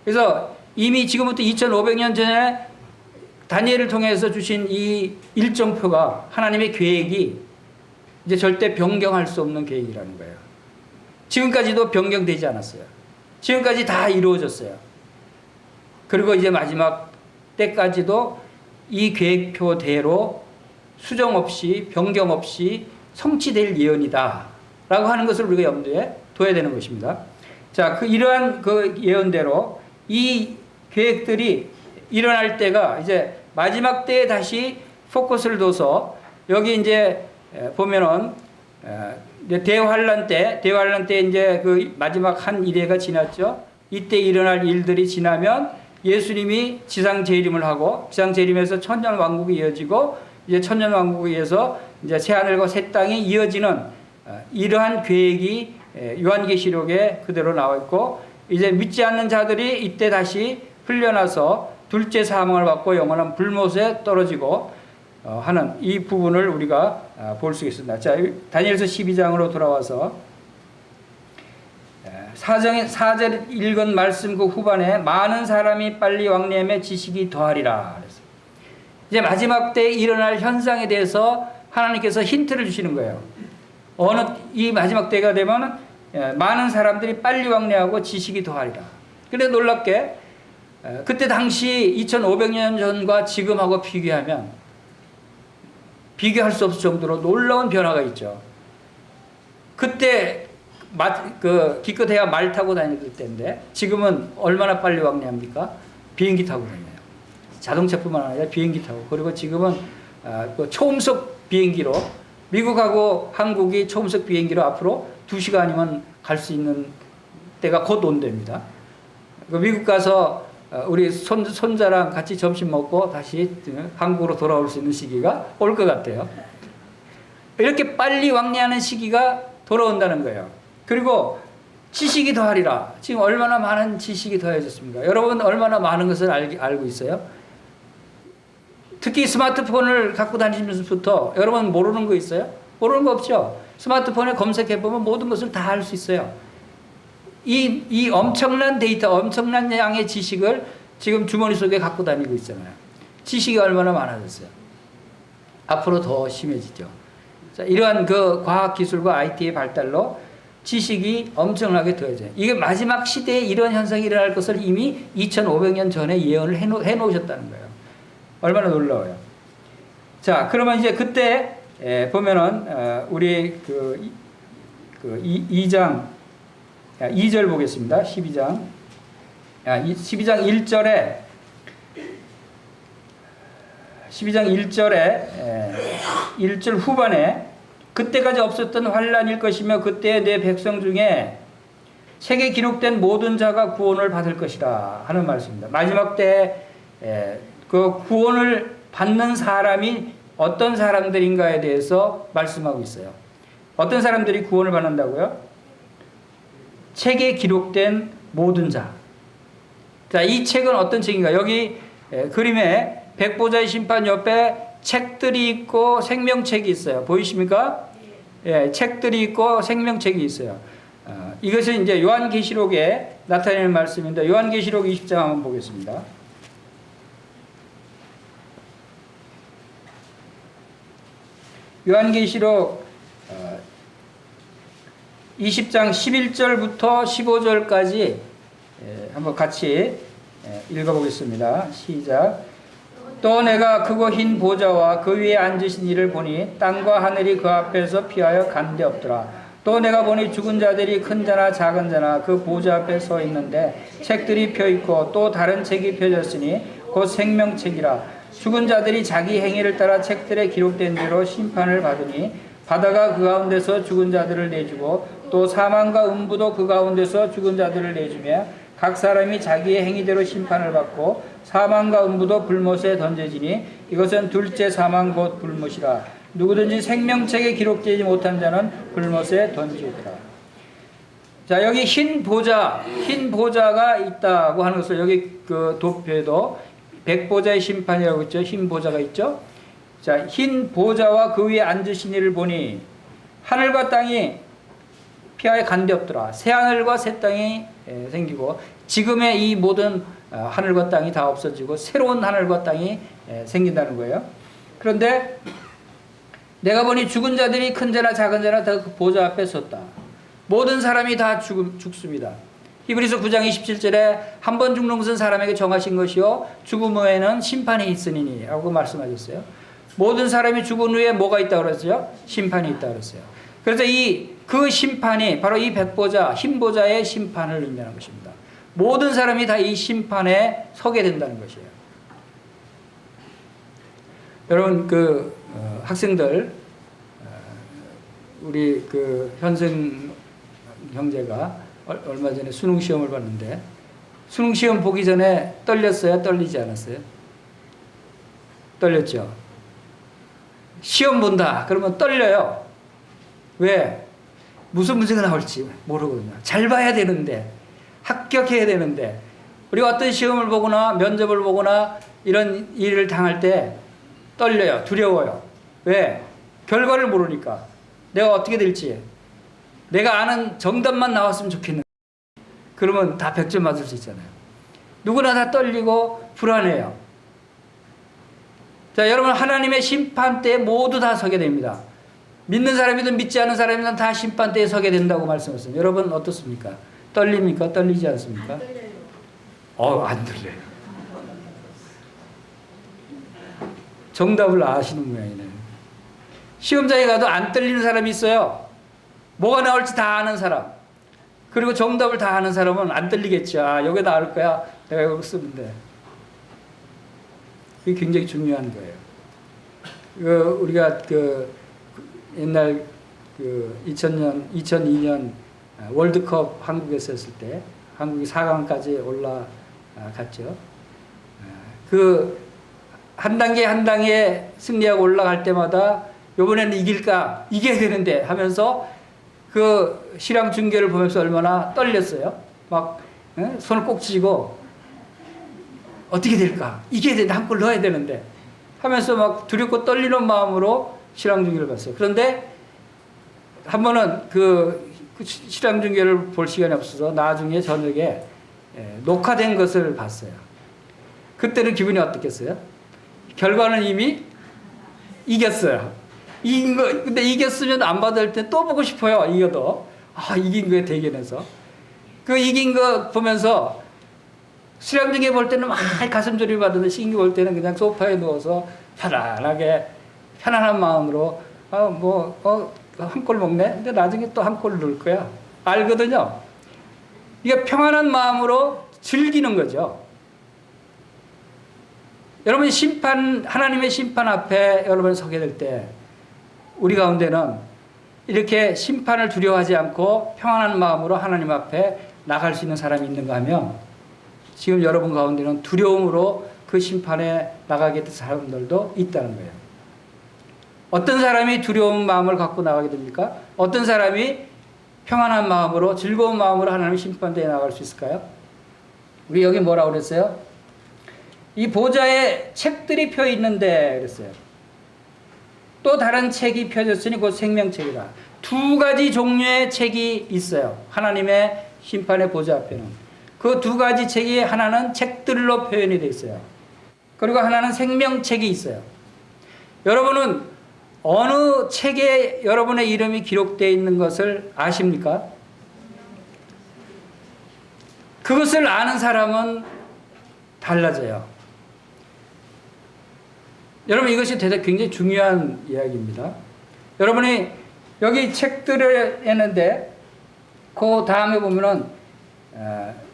그래서 이미 지금부터 2500년 전에 다니엘을 통해서 주신 이 일정표가, 하나님의 계획이 이제 절대 변경할 수 없는 계획이라는 거예요. 지금까지도 변경되지 않았어요. 지금까지 다 이루어졌어요. 그리고 이제 마지막 때까지도 이 계획표대로 수정 없이 변경 없이 성취될 예언이다 라고 하는 것을 우리가 염두에 둬야 되는 것입니다. 자, 이러한 그 예언대로 이 계획들이 일어날 때가 이제 마지막 때에 다시 포커스를 둬서, 여기 이제 보면은 대환란 때 이제 그 마지막 한 이래가 지났죠. 이때 일어날 일들이 지나면 예수님이 지상 재림을 하고, 지상 재림에서 천년 왕국이 이어지고, 이제 천년 왕국에 의해서 이제 새 하늘과 새 땅이 이어지는 이러한 계획이 요한계시록에 그대로 나와 있고, 이제 믿지 않는 자들이 이때 다시 풀려나서 둘째 사망을 받고 영원한 불못에 떨어지고 하는 이 부분을 우리가 볼 수 있습니다. 자, 다니엘서 12장으로 돌아와서 4절 읽은 말씀 그 후반에 많은 사람이 빨리 왕래하며 지식이 더하리라 그랬어요. 이제 마지막 때 일어날 현상에 대해서 하나님께서 힌트를 주시는 거예요. 이 마지막 때가 되면 많은 사람들이 빨리 왕래하고 지식이 더하리라. 그런데 놀랍게 그때 당시 2500년 전과 지금하고 비교하면 비교할 수 없을 정도로 놀라운 변화가 있죠. 그때 기껏해야 말 타고 다니던 때인데 지금은 얼마나 빨리 왕래합니까? 비행기 타고 다녀요. 자동차뿐만 아니라 비행기 타고. 그리고 지금은 초음속 비행기로, 미국하고 한국이 초음속 비행기로 앞으로 2시간이면 갈 수 있는 때가 곧 온답니다. 미국 가서 우리 손자랑 같이 점심 먹고 다시 한국으로 돌아올 수 있는 시기가 올 것 같아요. 이렇게 빨리 왕래하는 시기가 돌아온다는 거예요. 그리고 지식이 더하리라. 지금 얼마나 많은 지식이 더해졌습니까? 여러분 얼마나 많은 것을 알고 있어요? 특히 스마트폰을 갖고 다니면서부터 여러분 모르는 거 있어요? 모르는 거 없죠? 스마트폰에 검색해보면 모든 것을 다 알 수 있어요. 이 엄청난 데이터, 엄청난 양의 지식을 지금 주머니 속에 갖고 다니고 있잖아요. 지식이 얼마나 많아졌어요. 앞으로 더 심해지죠. 자, 이러한 그 과학기술과 IT의 발달로 지식이 엄청나게 더해져요. 이게 마지막 시대에 이런 현상이 일어날 것을 이미 2500년 전에 예언을 해놓으셨다는 거예요. 얼마나 놀라워요. 자, 그러면 이제 그때 보면은 우리 2장 2절 보겠습니다. 12장 1절에 1절 후반에 그때까지 없었던 환란일 것이며 그때 내 백성 중에 책에 기록된 모든 자가 구원을 받을 것이라 하는 말씀입니다. 마지막 때 그 구원을 받는 사람이 어떤 사람들인가에 대해서 말씀하고 있어요. 어떤 사람들이 구원을 받는다고요? 책에 기록된 모든 자. 자, 이 책은 어떤 책인가? 여기 그림에 백보자의 심판 옆에 책들이 있고 생명책이 있어요. 보이십니까? 예, 책들이 있고 생명책이 있어요. 이것은 이제 요한계시록에 나타내는 말씀인데, 요한계시록 20장 한번 보겠습니다. 요한계시록 20장 11절부터 15절까지 한번 같이 읽어보겠습니다. 시작. 또 내가 크고 흰 보좌와 그 위에 앉으신 이를 보니 땅과 하늘이 그 앞에서 피하여 간 데 없더라. 또 내가 보니 죽은 자들이 큰 자나 작은 자나 그 보좌 앞에 서 있는데 책들이 펴있고 또 다른 책이 펴졌으니 곧 생명책이라. 죽은 자들이 자기 행위를 따라 책들에 기록된 대로 심판을 받으니 바다가 그 가운데서 죽은 자들을 내주고 또 사망과 음부도 그 가운데서 죽은 자들을 내주며 각 사람이 자기의 행위대로 심판을 받고 사망과 음부도 불못에 던져지니 이것은 둘째 사망 곧 불못이라. 누구든지 생명책에 기록되지 못한 자는 불못에 던지더라. 자, 여기 흰 보자가 있다고 하는 것을 여기 그 도표에도 백보자의 심판이라고 있죠. 흰 보자가 있죠. 자, 흰 보자와 그 위에 앉으신 이를 보니 하늘과 땅이 피하에 간데 없더라. 새 하늘과 새 땅이 생기고 지금의 이 모든 하늘과 땅이 다 없어지고 새로운 하늘과 땅이 생긴다는 거예요. 그런데 내가 보니 죽은 자들이 큰 자나 작은 자나 다 그 보좌 앞에 섰다. 모든 사람이 다 죽습니다. 히브리서 9장 27절에 한 번 죽는 것은 사람에게 정하신 것이요 죽음 후에는 심판이 있으니 라고 말씀하셨어요. 모든 사람이 죽은 후에 뭐가 있다고 그랬어요? 심판이 있다고 그랬어요. 그래서 그 심판이 바로 이 백보자, 흰보자의 심판을 의미하는 것입니다. 모든 사람이 다 이 심판에 서게 된다는 것이에요. 여러분, 학생들, 우리 현승 형제가 얼마 전에 수능 시험을 봤는데, 수능 시험 보기 전에 떨렸어요? 떨리지 않았어요? 떨렸죠? 시험 본다 그러면 떨려요. 왜? 무슨 문제가 나올지 모르거든요. 잘 봐야 되는데, 합격해야 되는데, 우리가 어떤 시험을 보거나 면접을 보거나 이런 일을 당할 때 떨려요. 두려워요. 왜? 결과를 모르니까. 내가 어떻게 될지. 내가 아는 정답만 나왔으면 좋겠는데. 그러면 다 100점 맞을 수 있잖아요. 누구나 다 떨리고 불안해요. 자, 여러분, 하나님의 심판대에 모두 다 서게 됩니다. 믿는 사람이든 믿지 않는 사람이든 다 심판대에 서게 된다고 말씀하셨어요. 여러분 어떻습니까? 떨립니까? 떨리지 않습니까? 안 떨려요. 정답을 아시는 모양이네. 시험장에 가도 안 떨리는 사람이 있어요. 뭐가 나올지 다 아는 사람. 그리고 정답을 다 아는 사람은 안 떨리겠죠. 여기다 알 거야. 내가 이걸 쓰면 돼. 그게 굉장히 중요한 거예요. 우리가 옛날 2002년 월드컵 한국에서 했을 때 한국이 4강까지 올라갔죠. 한 단계 한 단계 승리하고 올라갈 때마다 이번에는 이길까? 이겨야 되는데 하면서 실황 중계를 보면서 얼마나 떨렸어요. 막 손을 꼭 쥐고 어떻게 될까? 이겨야 되는데 한 골 넣어야 되는데 하면서 막 두렵고 떨리는 마음으로 실황 중계를 봤어요. 그런데 한 번은 실황 중계를 볼 시간이 없어서 나중에 저녁에 녹화된 것을 봤어요. 그때는 기분이 어떻겠어요? 결과는 이미 이겼어요. 근데 이겼으면 안 받을 때 또 보고 싶어요. 이겨도. 이긴 거에 대견해서. 이긴 거 보면서 실황 중계 볼 때는 막 가슴 졸임 받는데 신기 볼 때는 그냥 소파에 누워서 편안한 마음으로 한 골 먹네? 근데 나중에 또 한 골 넣을 거야. 알거든요. 이게 평안한 마음으로 즐기는 거죠. 여러분 하나님의 심판 앞에 여러분 서게 될 때 우리 가운데는 이렇게 심판을 두려워하지 않고 평안한 마음으로 하나님 앞에 나갈 수 있는 사람이 있는가 하면 지금 여러분 가운데는 두려움으로 그 심판에 나가게 된 사람들도 있다는 거예요. 어떤 사람이 두려운 마음을 갖고 나가게 됩니까? 어떤 사람이 평안한 마음으로 즐거운 마음으로 하나님의 심판대에 나갈 수 있을까요? 우리 여기 뭐라고 그랬어요? 이 보좌에 책들이 펴 있는데 그랬어요. 또 다른 책이 펴졌으니 곧 생명책이라. 두 가지 종류의 책이 있어요. 하나님의 심판의 보좌 앞에는. 그 두 가지 책이 하나는 책들로 표현이 되어 있어요. 그리고 하나는 생명책이 있어요. 여러분은 어느 책에 여러분의 이름이 기록되어 있는 것을 아십니까? 그것을 아는 사람은 달라져요. 여러분 이것이 굉장히 중요한 이야기입니다. 여러분이 여기 책들을 했는데 그 다음에 보면은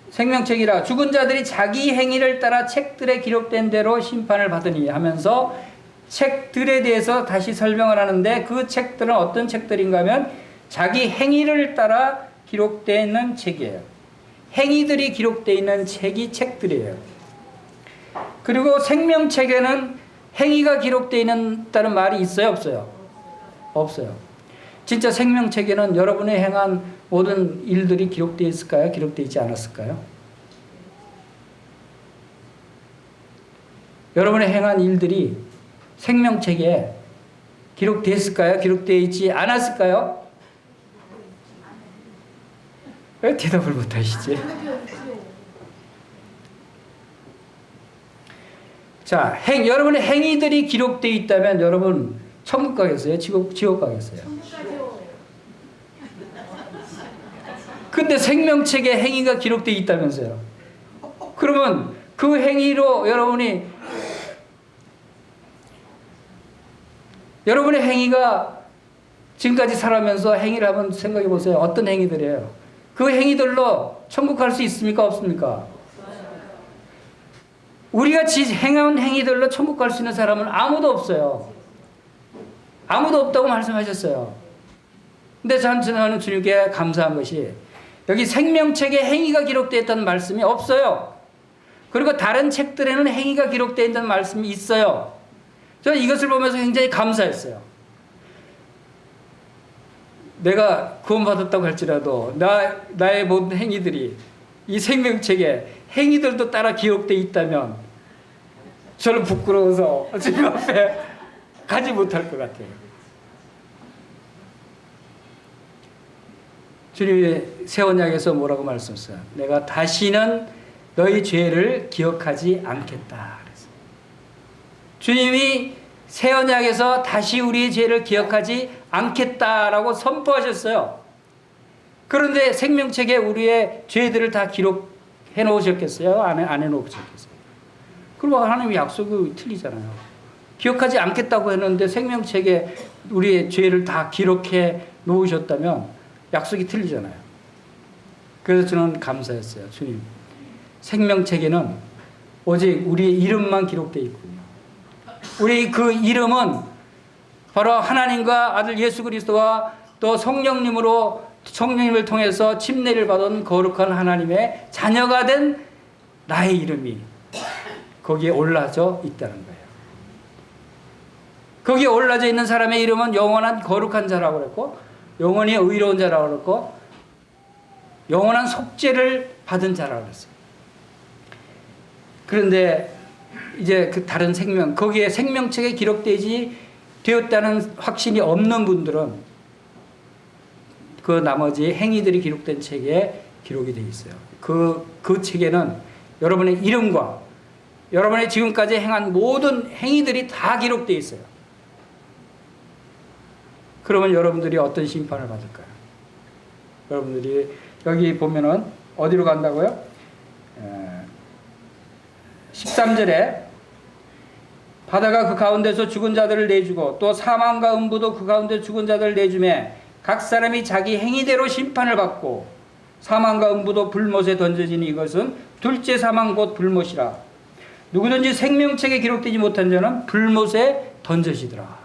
생명책이라 죽은 자들이 자기 행위를 따라 책들에 기록된 대로 심판을 받으니 하면서 책들에 대해서 다시 설명을 하는데 그 책들은 어떤 책들인가 하면 자기 행위를 따라 기록되어 있는 책이에요. 행위들이 기록되어 있는 책들이에요. 그리고 생명책에는 행위가 기록되어 있다는 말이 있어요, 없어요? 없어요. 진짜 생명책에는 여러분이 행한 모든 일들이 기록되어 있을까요? 기록되어 있지 않았을까요? 여러분이 행한 일들이 생명책에 기록됐을까요? 기록되어 있지 않았을까요? 왜 대답을 못하시지? 자, 여러분의 행위들이 기록되어 있다면 여러분 천국 가겠어요? 지옥 가겠어요? 근데 생명책에 행위가 기록되어 있다면서요? 그러면 그 행위로 여러분의 행위가 지금까지 살아면서 행위를 한번 생각해 보세요. 어떤 행위들이에요? 그 행위들로 천국 갈 수 있습니까? 없습니까? 우리가 행한 행위들로 천국 갈 수 있는 사람은 아무도 없어요. 아무도 없다고 말씀하셨어요. 근데 저는 주님께 감사한 것이 여기 생명책에 행위가 기록되어 있다는 말씀이 없어요. 그리고 다른 책들에는 행위가 기록되어 있다는 말씀이 있어요. 저는 이것을 보면서 굉장히 감사했어요. 내가 구원받았다고 할지라도 나의 모든 행위들이 이 생명책에 행위들도 따라 기록되어 있다면 저는 부끄러워서 주님 앞에 가지 못할 것 같아요. 주님이 새 언약에서 뭐라고 말씀하셨어요? 내가 다시는 너희 죄를 기억하지 않겠다. 그래서 주님이 새 언약에서 다시 우리의 죄를 기억하지 않겠다라고 선포하셨어요. 그런데 생명책에 우리의 죄들을 다 기록해 놓으셨겠어요? 안 해놓으셨겠어요? 그리고 하나님의 약속이 틀리잖아요. 기억하지 않겠다고 했는데 생명책에 우리의 죄를 다 기록해 놓으셨다면 약속이 틀리잖아요. 그래서 저는 감사했어요. 주님, 생명책에는 오직 우리의 이름만 기록되어 있군요. 우리 그 이름은 바로 하나님과 아들 예수 그리스도와 또 성령님을 통해서 침례를 받은 거룩한 하나님의 자녀가 된 나의 이름이 거기에 올라져 있다는 거예요. 거기에 올라져 있는 사람의 이름은 영원한 거룩한 자라고 그랬고, 영원히 의로운 자라고 그랬고, 영원한 속죄를 받은 자라고 그랬어요. 그런데 이제 그 다른 거기에 생명책에 되었다는 확신이 없는 분들은 그 나머지 행위들이 기록된 책에 기록이 되어 있어요. 그 책에는 여러분의 이름과 여러분의 지금까지 행한 모든 행위들이 다 기록되어 있어요. 그러면 여러분들이 어떤 심판을 받을까요? 여러분들이 여기 보면은 어디로 간다고요? 13절에 바다가 그 가운데서 죽은 자들을 내주고 또 사망과 음부도 그 가운데 죽은 자들을 내주매 각 사람이 자기 행위대로 심판을 받고 사망과 음부도 불못에 던져지니 이것은 둘째 사망 곧 불못이라. 누구든지 생명책에 기록되지 못한 자는 불못에 던져지더라.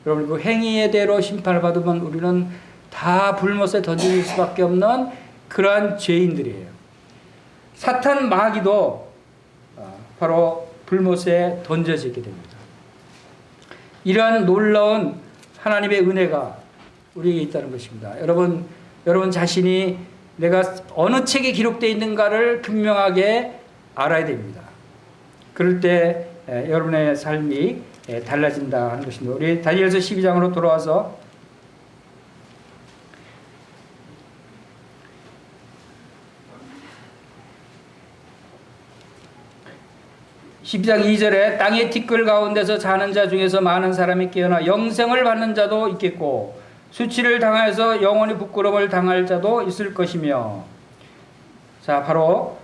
여러분, 그 행위에 대로 심판을 받으면 우리는 다 불못에 던져질 수밖에 없는 그러한 죄인들이에요. 사탄 마귀도 바로 불못에 던져지게 됩니다. 이러한 놀라운 하나님의 은혜가 우리에게 있다는 것입니다. 여러분 자신이 내가 어느 책에 기록되어 있는가를 분명하게 알아야 됩니다. 그럴 때 여러분의 삶이 달라진다 하는 것입니다. 우리 다니엘서 12장으로 돌아와서 12장 2절에 땅의 티끌 가운데서 자는 자 중에서 많은 사람이 깨어나 영생을 받는 자도 있겠고 수치를 당하여서 영원히 부끄러움을 당할 자도 있을 것이며. 자, 바로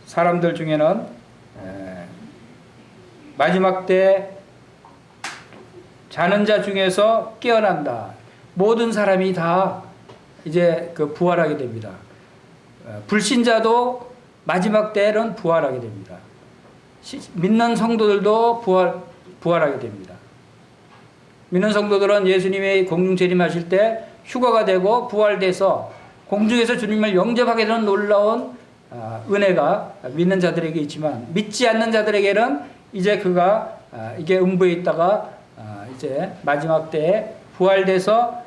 사람들 중에는 마지막 때 자는 자 중에서 깨어난다. 모든 사람이 다 이제 부활하게 됩니다. 불신자도 마지막 때는 부활하게 됩니다. 믿는 성도들도 부활하게 됩니다. 믿는 성도들은 예수님의 공중 재림하실 때 휴가가 되고 부활돼서 공중에서 주님을 영접하게 되는 놀라운 은혜가 믿는 자들에게 있지만, 믿지 않는 자들에게는 이제 그가 이게 음부에 있다가 이제 마지막 때에 부활돼서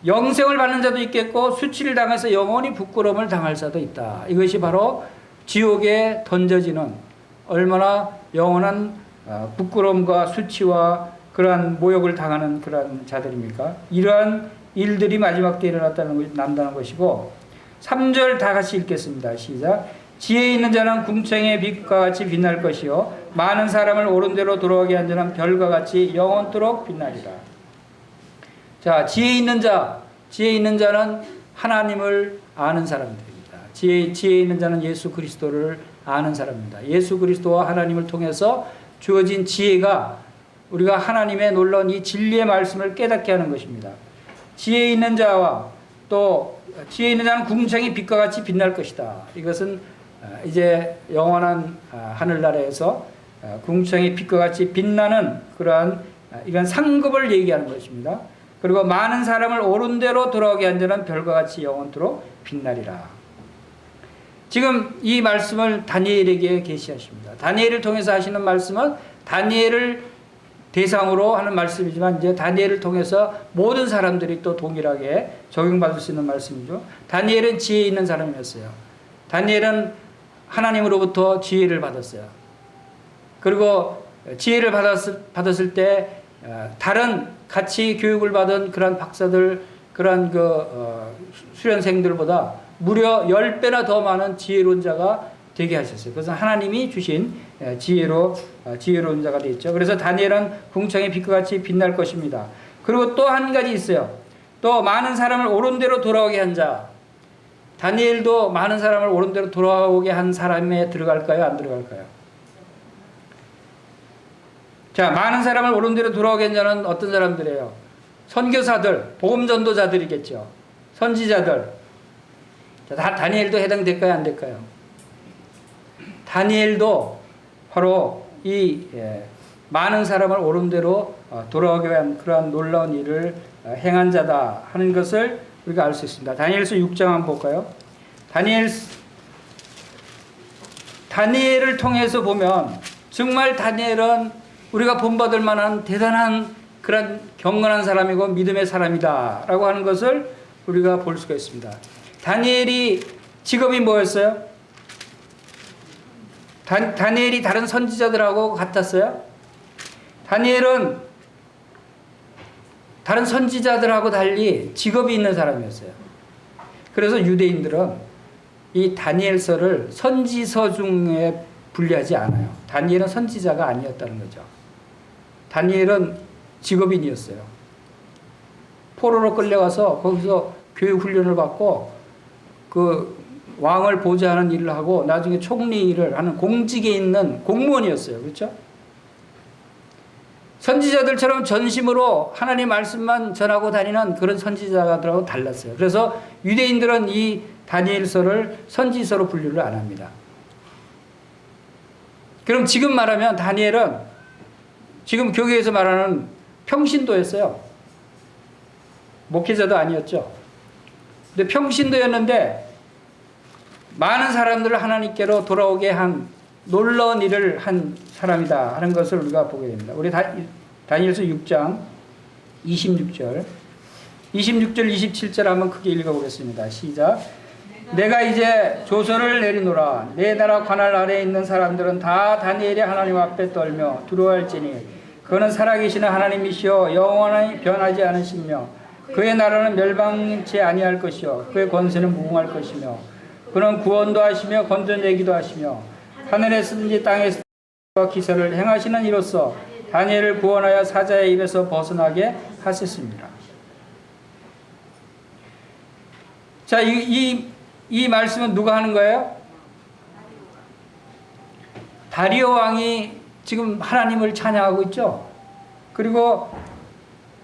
영생을 받는 자도 있겠고 수치를 당해서 영원히 부끄러움을 당할 자도 있다. 이것이 바로 지옥에 던져지는 얼마나 영원한 부끄러움과 수치와 그러한 모욕을 당하는 그러한 자들입니까? 이러한 일들이 마지막 때에 난다는 것이고, 3절 다 같이 읽겠습니다. 시작. 지혜 있는 자는 궁창의 빛과 같이 빛날 것이요 많은 사람을 옳은 대로 돌아오게 한 자는 별과 같이 영원토록 빛나리라. 자, 지혜 있는 자는 하나님을 아는 사람들입니다. 지혜 있는 자는 예수 그리스도를 아는 사람입니다. 예수 그리스도와 하나님을 통해서 주어진 지혜가 우리가 하나님의 놀라운 이 진리의 말씀을 깨닫게 하는 것입니다. 지혜 있는 자와 또 지혜 있는 자는 궁창이 빛과 같이 빛날 것이다. 이것은 이제 영원한 하늘나라에서 궁창이 빛과 같이 빛나는 그러한 이런 상급을 얘기하는 것입니다. 그리고 많은 사람을 옳은 대로 돌아오게 한 자는 별과 같이 영원토록 빛나리라. 지금 이 말씀을 다니엘에게 계시하십니다. 다니엘을 통해서 하시는 말씀은 다니엘을 대상으로 하는 말씀이지만, 이제 다니엘을 통해서 모든 사람들이 또 동일하게 적용받을 수 있는 말씀이죠. 다니엘은 지혜 있는 사람이었어요. 다니엘은 하나님으로부터 지혜를 받았어요. 그리고 지혜를 받았을 때 다른 같이 교육을 받은 그런 박사들, 그런 수련생들보다 무려 10배나 더 많은 지혜로운 자가 되게 하셨어요. 그래서 하나님이 주신 지혜로운 자가 되었죠. 그래서 다니엘은 궁창의 빛과 같이 빛날 것입니다. 그리고 또 한 가지 있어요. 또 많은 사람을 옳은 대로 돌아오게 한 자. 다니엘도 많은 사람을 옳은 대로 돌아오게 한 사람에 들어갈까요? 안 들어갈까요? 자, 많은 사람을 옳은 대로 돌아오게 한 자는 어떤 사람들이에요? 선교사들, 복음 전도자들이겠죠. 선지자들. 자, 다니엘도 해당될까요? 안 될까요? 다니엘도 바로 이 많은 사람을 옳은 대로 돌아오게 한 그러한 놀라운 일을 행한 자다 하는 것을 우리가 알 수 있습니다. 다니엘서 6장 한번 볼까요? 다니엘을 통해서 보면 정말 다니엘은 우리가 본받을 만한 대단한 그런 경건한 사람이고 믿음의 사람이다 라고 하는 것을 우리가 볼 수가 있습니다. 다니엘이 직업이 뭐였어요? 다니엘이 다른 선지자들하고 같았어요? 다니엘은 다른 선지자들하고 달리 직업이 있는 사람이었어요. 그래서 유대인들은 이 다니엘서를 선지서 중에 분류하지 않아요. 다니엘은 선지자가 아니었다는 거죠. 다니엘은 직업인이었어요. 포로로 끌려가서 거기서 교육 훈련을 받고 그 왕을 보좌하는 일을 하고 나중에 총리 일을 하는 공직에 있는 공무원이었어요. 그렇죠? 선지자들처럼 전심으로 하나님 말씀만 전하고 다니는 그런 선지자들하고 달랐어요. 그래서 유대인들은 이 다니엘서를 선지서로 분류를 안 합니다. 그럼 지금 말하면 다니엘은 지금 교계에서 말하는 평신도였어요. 목회자도 아니었죠. 근데 평신도였는데 많은 사람들을 하나님께로 돌아오게 한 놀라운 일을 한 사람이다 하는 것을 우리가 보게 됩니다. 우리 다니엘서 6장 26절 27절 한번 크게 읽어보겠습니다. 시작. 내가 이제 조서를 내리노라. 내 나라 관할 아래에 있는 사람들은 다 다니엘이 하나님 앞에 떨며 두려워할지니 그는 살아계시는 하나님이시여 영원히 변하지 않으시며 그의 나라는 멸망치 아니할 것이요 그의 권세는 무궁할 것이며 그는 구원도 하시며 건져내기도 하시며 하늘에 쓰든지 땅에 쓰든지 기사를 행하시는 이로써 다니엘을 구원하여 사자의 입에서 벗어나게 하셨습니다. 자, 이 말씀은 누가 하는 거예요? 다리오 왕이 지금 하나님을 찬양하고 있죠. 그리고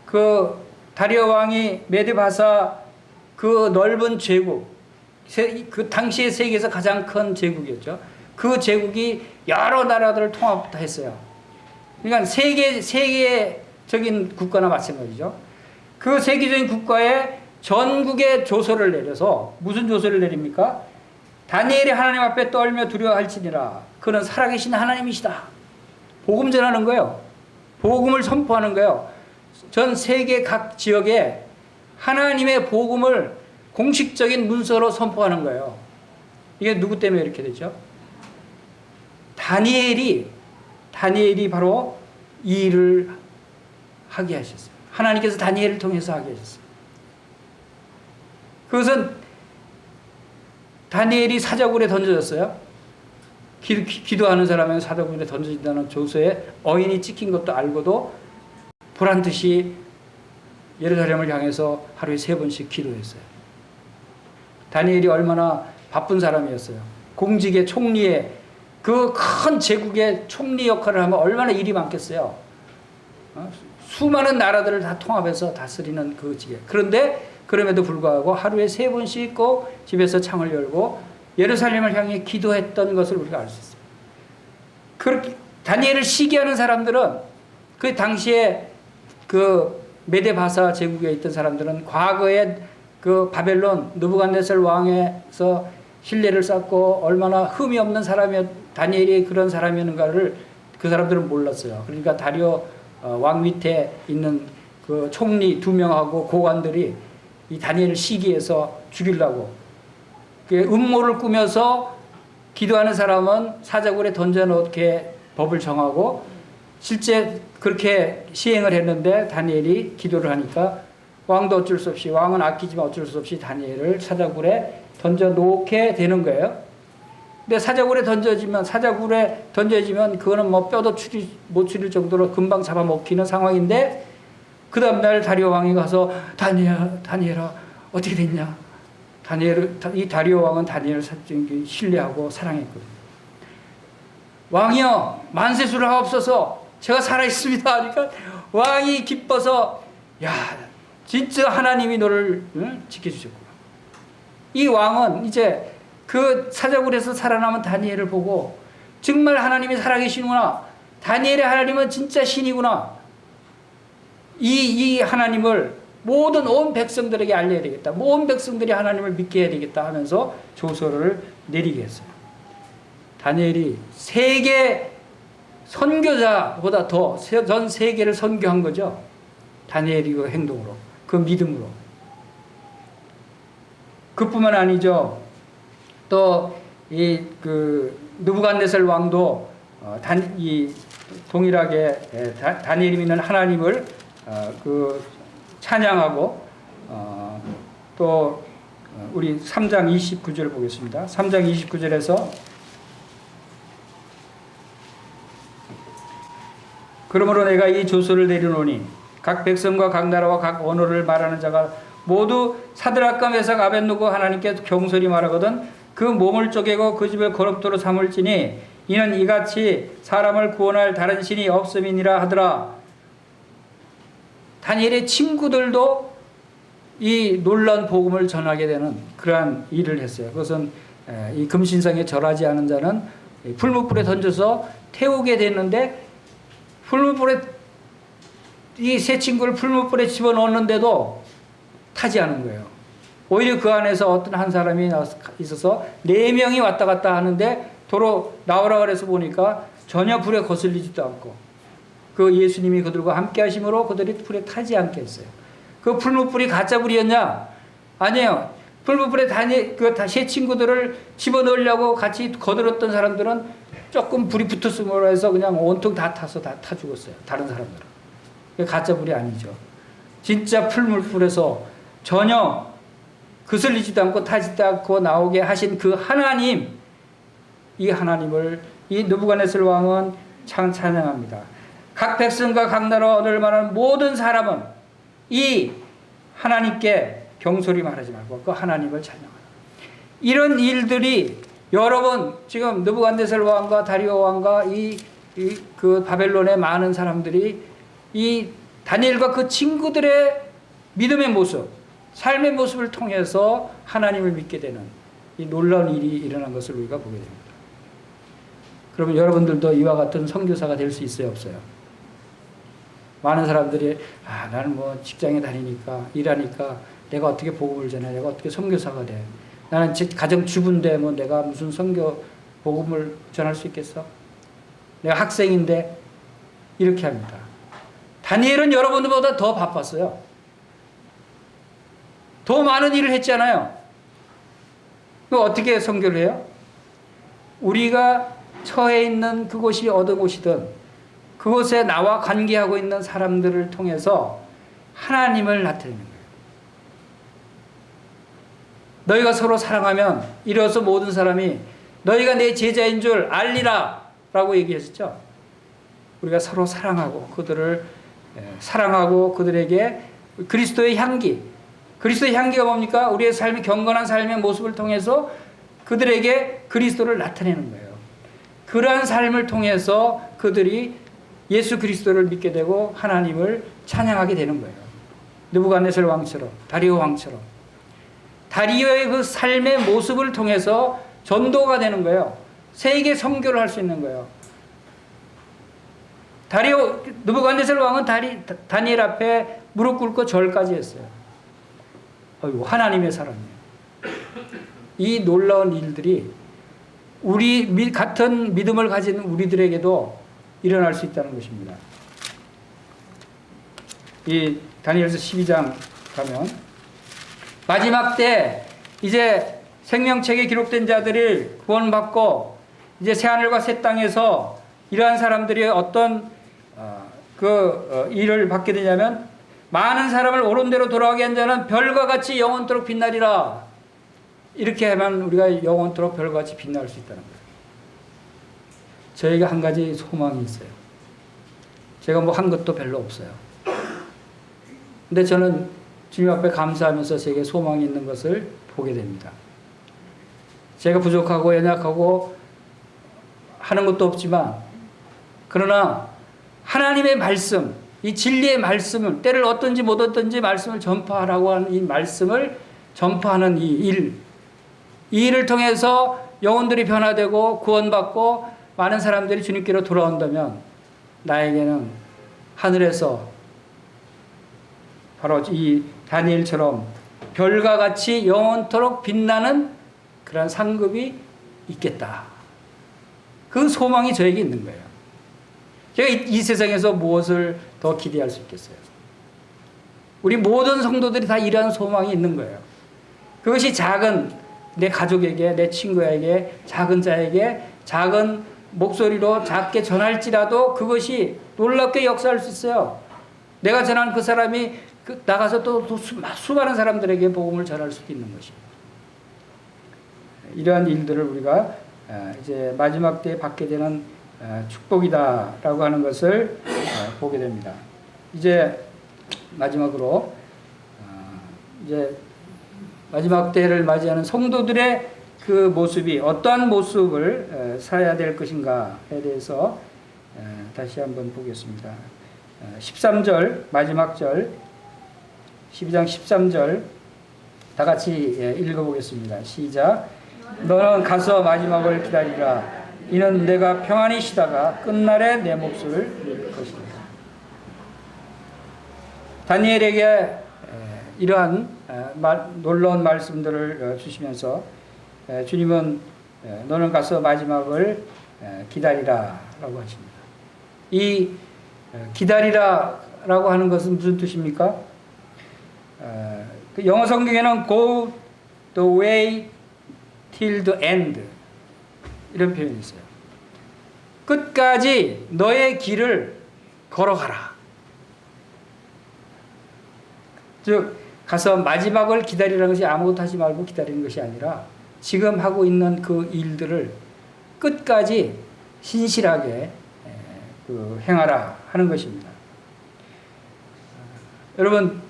그 다리오 왕이 메데바사 그 넓은 제국, 그 당시의 세계에서 가장 큰 제국이었죠. 그 제국이 여러 나라들을 통합했어요. 그러니까 세계 세계적인 국가나 마찬가지죠. 그 세계적인 국가에 전국에 조서를 내려서 무슨 조서를 내립니까? 다니엘이 하나님 앞에 떨며 두려워할지니라 그는 살아계신 하나님이시다. 복음 전하는 거예요. 복음을 선포하는 거예요. 전 세계 각 지역에 하나님의 복음을 공식적인 문서로 선포하는 거예요. 이게 누구 때문에 이렇게 되죠? 다니엘이 바로 이 일을 하게 하셨어요. 하나님께서 다니엘을 통해서 하게 하셨어요. 그것은 다니엘이 사자굴에 던져졌어요. 기도하는 사람은 사자굴에 던져진다는 조서에 어인이 찍힌 것도 알고도 보란듯이 예루살렘을 향해서 하루에 3번씩 기도했어요. 다니엘이 얼마나 바쁜 사람이었어요. 공직의 총리의 그 큰 제국의 총리 역할을 하면 얼마나 일이 많겠어요. 수많은 나라들을 다 통합해서 다스리는 그 직에. 그런데 그럼에도 불구하고 하루에 3번씩 꼭 집에서 창을 열고 예루살렘을 향해 기도했던 것을 우리가 알 수 있어요. 그렇게 다니엘을 시기하는 사람들은 그 당시에 그 메데바사 제국에 있던 사람들은 과거에 그 바벨론 느부갓네살 왕에서 신뢰를 쌓고 얼마나 흠이 없는 다니엘이 그런 사람이었는가를 그 사람들은 몰랐어요. 그러니까 다리오 왕 밑에 있는 그 총리 2명하고 고관들이 이 다니엘을 시기해서 죽이려고 음모를 꾸며서 기도하는 사람은 사자굴에 던져놓게 법을 정하고 실제 그렇게 시행을 했는데 다니엘이 기도를 하니까 왕도 어쩔 수 없이 왕은 아끼지만 어쩔 수 없이 다니엘을 사자굴에 던져놓게 되는 거예요. 근데 사자굴에 던져지면 그거는 뭐 뼈도 못 추릴 정도로 금방 잡아먹히는 상황인데 그 다음날 다리오 왕이 가서 다니엘아 어떻게 됐냐? 이 다리오 왕은 다니엘을 신뢰하고 사랑했거든요. 왕이여 만세수를 하옵소서 제가 살아있습니다 하니까 왕이 기뻐서 야 진짜 하나님이 너를 지켜주셨구나. 이 왕은 이제 그 사자굴에서 살아남은 다니엘을 보고 정말 하나님이 살아계시구나. 다니엘의 하나님은 진짜 신이구나. 이 하나님을 모든 온 백성들에게 알려야 되겠다. 온 백성들이 하나님을 믿게 해야 되겠다 하면서 조서를 내리게 했어요. 다니엘이 세계 선교자보다 더 전 세계를 선교한 거죠. 다니엘이 그 행동으로, 그 믿음으로. 그뿐만 아니죠. 또 이 느부갓네살 왕도 이 동일하게 다니엘이 믿는 하나님을 찬양하고 또 우리 3장 29절 보겠습니다. 3장 29절에서 그러므로 내가 이 조서를 내려놓으니 각 백성과 각 나라와 각 언어를 말하는 자가 모두 사드락과 메삭 아벳느고 하나님께 경솔히 말하거든 그 몸을 쪼개고 그 집을 거룩도로 삼을지니 이는 이같이 사람을 구원할 다른 신이 없음이니라 하더라. 다니엘의 친구들도 이 놀라운 복음을 전하게 되는 그러한 일을 했어요. 그것은 이 금신상에 절하지 않은 자는 풀무불에 던져서 태우게 됐는데 이 세 친구를 풀무불에 집어넣었는데도 타지 않은 거예요. 오히려 그 안에서 어떤 한 사람이 있어서 4명이 왔다 갔다 하는데 도로 나오라 그래서 보니까 전혀 불에 거슬리지도 않고 그 예수님이 그들과 함께 하심으로 그들이 불에 타지 않게 했어요. 그 풀무불이 가짜 불이었냐? 아니에요. 풀무불에 그 세 친구들을 집어넣으려고 같이 거들었던 사람들은 조금 불이 붙었음으로 해서 그냥 온통 다 타서 다 타 죽었어요. 다른 사람들은. 가짜 불이 아니죠. 진짜 풀무불에서 전혀 거슬리지도 않고 타지도 않고 나오게 하신 그 하나님, 이 하나님을 이 느부갓네살 왕은 찬양합니다. 각 백성과 각 나라 언어를 말하는 모든 사람은 이 하나님께 경솔히 말하지 말고 그 하나님을 찬양하라. 이런 일들이 여러분 지금 느부갓네살 왕과 다리오 왕과 그 바벨론의 많은 사람들이 이 다니엘과 그 친구들의 믿음의 모습, 삶의 모습을 통해서 하나님을 믿게 되는 이 놀라운 일이 일어난 것을 우리가 보게 됩니다. 그러면 여러분들도 이와 같은 선교사가 될 수 있어요, 없어요? 많은 사람들이 나는 뭐 직장에 다니니까 일하니까 내가 어떻게 복음을 전해, 내가 어떻게 선교사가 돼, 나는 가정 주부인데 뭐 내가 무슨 선교 복음을 전할 수 있겠어? 내가 학생인데 이렇게 합니다. 다니엘은 여러분들보다 더 바빴어요. 더 많은 일을 했잖아요. 그럼 어떻게 선교를 해요? 우리가 처해 있는 그곳이 어느 곳이든 그곳에 나와 관계하고 있는 사람들을 통해서 하나님을 나타내는 거예요. 너희가 서로 사랑하면 이로써 모든 사람이 너희가 내 제자인 줄 알리라 라고 얘기했었죠. 우리가 서로 사랑하고 그들을 사랑하고 그들에게 그리스도의 향기, 그리스도의 향기가 뭡니까? 우리의 삶이 경건한 삶의 모습을 통해서 그들에게 그리스도를 나타내는 거예요. 그러한 삶을 통해서 그들이 예수 그리스도를 믿게 되고 하나님을 찬양하게 되는 거예요. 느부갓네살 왕처럼, 다리오 왕처럼. 다리오의 그 삶의 모습을 통해서 전도가 되는 거예요. 세계 선교를 할 수 있는 거예요. 느부갓네살 왕은 다니엘 앞에 무릎 꿇고 절까지 했어요. 어이구, 하나님의 사람이에요. 이 놀라운 일들이 우리 같은 믿음을 가진 우리들에게도 일어날 수 있다는 것입니다. 이 다니엘서 12장 가면 마지막 때 이제 생명책에 기록된 자들이 구원받고 이제 새하늘과 새 땅에서 이러한 사람들이 어떤 일을 받게 되냐면 많은 사람을 옳은 대로 돌아가게 한 자는 별과 같이 영원토록 빛나리라. 이렇게 하면 우리가 영원토록 별과 같이 빛날 수 있다는 거예요. 저에게 한 가지 소망이 있어요. 제가 뭐 한 것도 별로 없어요. 근데 저는 주님 앞에 감사하면서 제게 소망이 있는 것을 보게 됩니다. 제가 부족하고 연약하고 하는 것도 없지만 그러나 하나님의 말씀, 이 진리의 말씀을 때를 어떤지 못 어떤지 말씀을 전파하라고 하는 이 말씀을 전파하는 이 일을 통해서 영혼들이 변화되고 구원받고 많은 사람들이 주님께로 돌아온다면 나에게는 하늘에서 바로 이 다니엘처럼 별과 같이 영원토록 빛나는 그런 상급이 있겠다. 그 소망이 저에게 있는 거예요. 제가 이 세상에서 무엇을 더 기대할 수 있겠어요? 우리 모든 성도들이 다 이러한 소망이 있는 거예요. 그것이 작은 내 가족에게, 내 친구에게, 작은 자에게 작은 목소리로 작게 전할지라도 그것이 놀랍게 역사할 수 있어요. 내가 전한 그 사람이 나가서 또 수많은 사람들에게 복음을 전할 수도 있는 것입니다. 이러한 일들을 우리가 이제 마지막 때에 받게 되는 축복이다라고 하는 것을 보게 됩니다. 이제 마지막으로 이제 마지막 때를 맞이하는 성도들의 그 모습이 어떠한 모습을 살아야 될 것인가에 대해서 다시 한번 보겠습니다. 13절 마지막 절 12장 13절 다 같이 읽어보겠습니다. 시작. 너는 가서 마지막을 기다리라. 이는 내가 평안히 쉬다가 끝날에 내 몫을 이룰 것이다. 다니엘에게 이러한 놀라운 말씀들을 주시면서 주님은 너는 가서 마지막을 기다리라 라고 하십니다. 이 기다리라 라고 하는 것은 무슨 뜻입니까? 그 영어 성경에는 go the way till the end 이런 표현이 있어요. 끝까지 너의 길을 걸어가라. 즉 가서 마지막을 기다리라는 것이 아무것도 하지 말고 기다리는 것이 아니라 지금 하고 있는 그 일들을 끝까지 신실하게 행하라 하는 것입니다. 여러분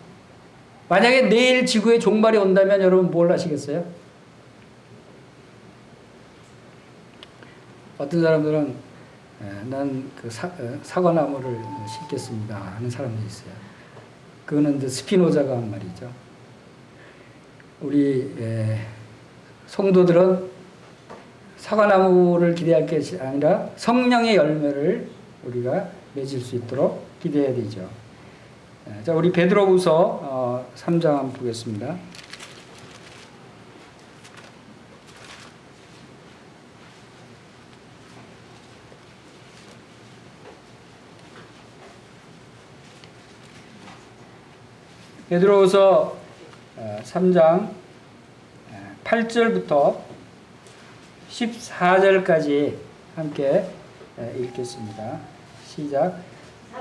만약에 내일 지구의 종말이 온다면 여러분 뭘 하시겠어요? 어떤 사람들은 난 그 사과나무를 심겠습니다 하는 사람들이 있어요. 그거는 이제 스피노자가 한 말이죠. 우리 성도들은 사과나무를 기대할 것이 아니라 성령의 열매를 우리가 맺을 수 있도록 기대해야 되죠. 자, 우리 베드로후서 3장 한번 보겠습니다. 베드로후서 3장 8절부터 14절까지 함께 읽겠습니다. 시작.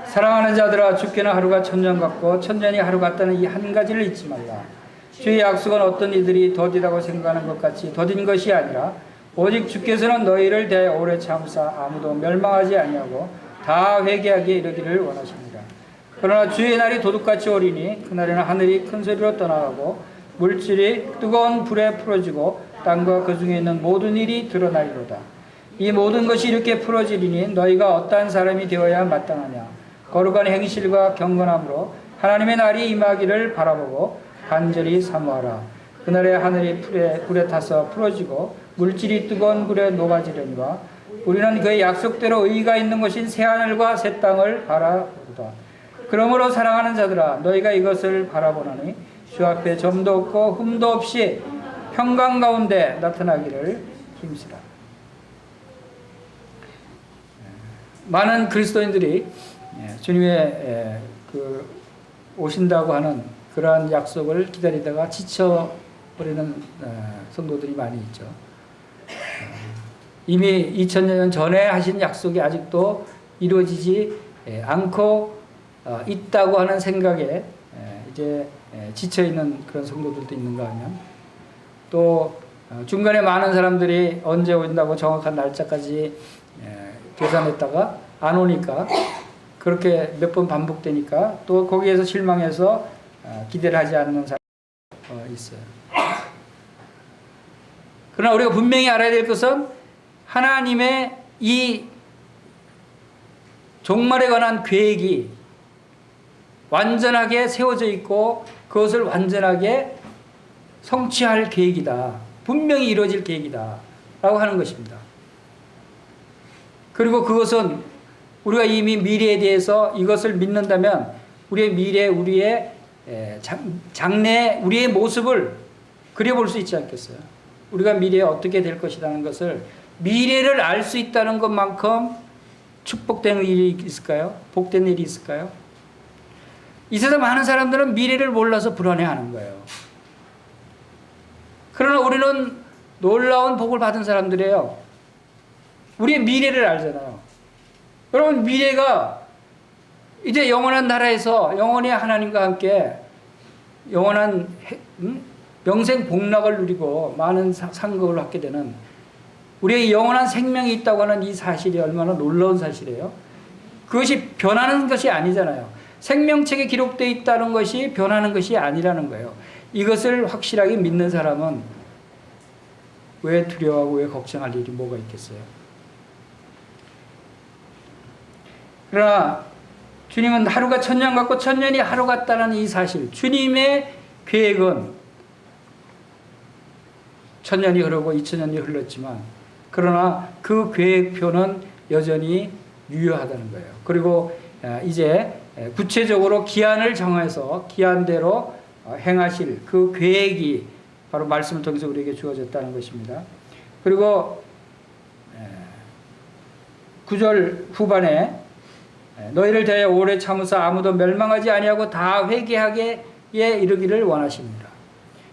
사랑하는 자들아, 주께는 하루가 천년 같고 천년이 하루 같다는 이 한 가지를 잊지 말라. 주의 약속은 어떤 이들이 더디다고 생각하는 것 같이 더딘 것이 아니라 오직 주께서는 너희를 대하여 오래 참으사 아무도 멸망하지 아니하고 다 회개하기에 이르기를 원하십니다. 그러나 주의 날이 도둑같이 오리니 그날에는 하늘이 큰 소리로 떠나가고 물질이 뜨거운 불에 풀어지고 땅과 그 중에 있는 모든 일이 드러나리로다. 이 모든 것이 이렇게 풀어지리니 너희가 어떠한 사람이 되어야 마땅하냐. 거룩한 행실과 경건함으로 하나님의 날이 임하기를 바라보고 간절히 사모하라. 그날에 하늘이 불에 타서 풀어지고 물질이 뜨거운 불에 녹아지려니와 우리는 그의 약속대로 의의가 있는 것인 새하늘과 새 땅을 바라보다. 그러므로 사랑하는 자들아, 너희가 이것을 바라보나니 주 앞에 점도 없고 흠도 없이 평강 가운데 나타나기를 힘쓰라. 많은 그리스도인들이 주님의 오신다고 하는 그러한 약속을 기다리다가 지쳐버리는 성도들이 많이 있죠. 이미 2000년 전에 하신 약속이 아직도 이루어지지 않고 있다고 하는 생각에 이제 지쳐있는 그런 성도들도 있는가 하면, 또 중간에 많은 사람들이 언제 온다고 정확한 날짜까지 계산했다가 안 오니까, 그렇게 몇 번 반복되니까 또 거기에서 실망해서 기대를 하지 않는 사람이 있어요. 그러나 우리가 분명히 알아야 될 것은 하나님의 이 종말에 관한 계획이 완전하게 세워져 있고 그것을 완전하게 성취할 계획이다. 분명히 이루어질 계획이다. 라고 하는 것입니다. 그리고 그것은 우리가 이미 미래에 대해서 이것을 믿는다면 우리의 미래, 우리의 장래, 우리의 모습을 그려볼 수 있지 않겠어요? 우리가 미래에 어떻게 될 것이라는 것을, 미래를 알 수 있다는 것만큼 축복된 일이 있을까요? 복된 일이 있을까요? 이 세상 많은 사람들은 미래를 몰라서 불안해하는 거예요. 그러나 우리는 놀라운 복을 받은 사람들이에요. 우리의 미래를 알잖아요. 여러분, 미래가 이제 영원한 나라에서 영원히 하나님과 함께 영원한 영생 복락을 누리고 많은 상급을 받게 되는 우리의 영원한 생명이 있다고 하는 이 사실이 얼마나 놀라운 사실이에요. 그것이 변하는 것이 아니잖아요. 생명책에 기록되어 있다는 것이 변하는 것이 아니라는 거예요. 이것을 확실하게 믿는 사람은 왜 두려워하고 왜 걱정할 일이 뭐가 있겠어요? 그러나 주님은 하루가 천년 같고 천년이 하루 같다는 이 사실, 주님의 계획은 천년이 흐르고 2000년이 흘렀지만 그러나 그 계획표는 여전히 유효하다는 거예요. 그리고 이제 구체적으로 기한을 정해서 기한대로 행하실 그 계획이 바로 말씀을 통해서 우리에게 주어졌다는 것입니다. 그리고 9절 후반에 너희를 대하여 오래 참으사 아무도 멸망하지 아니하고 다 회개하게 이르기를 원하십니다.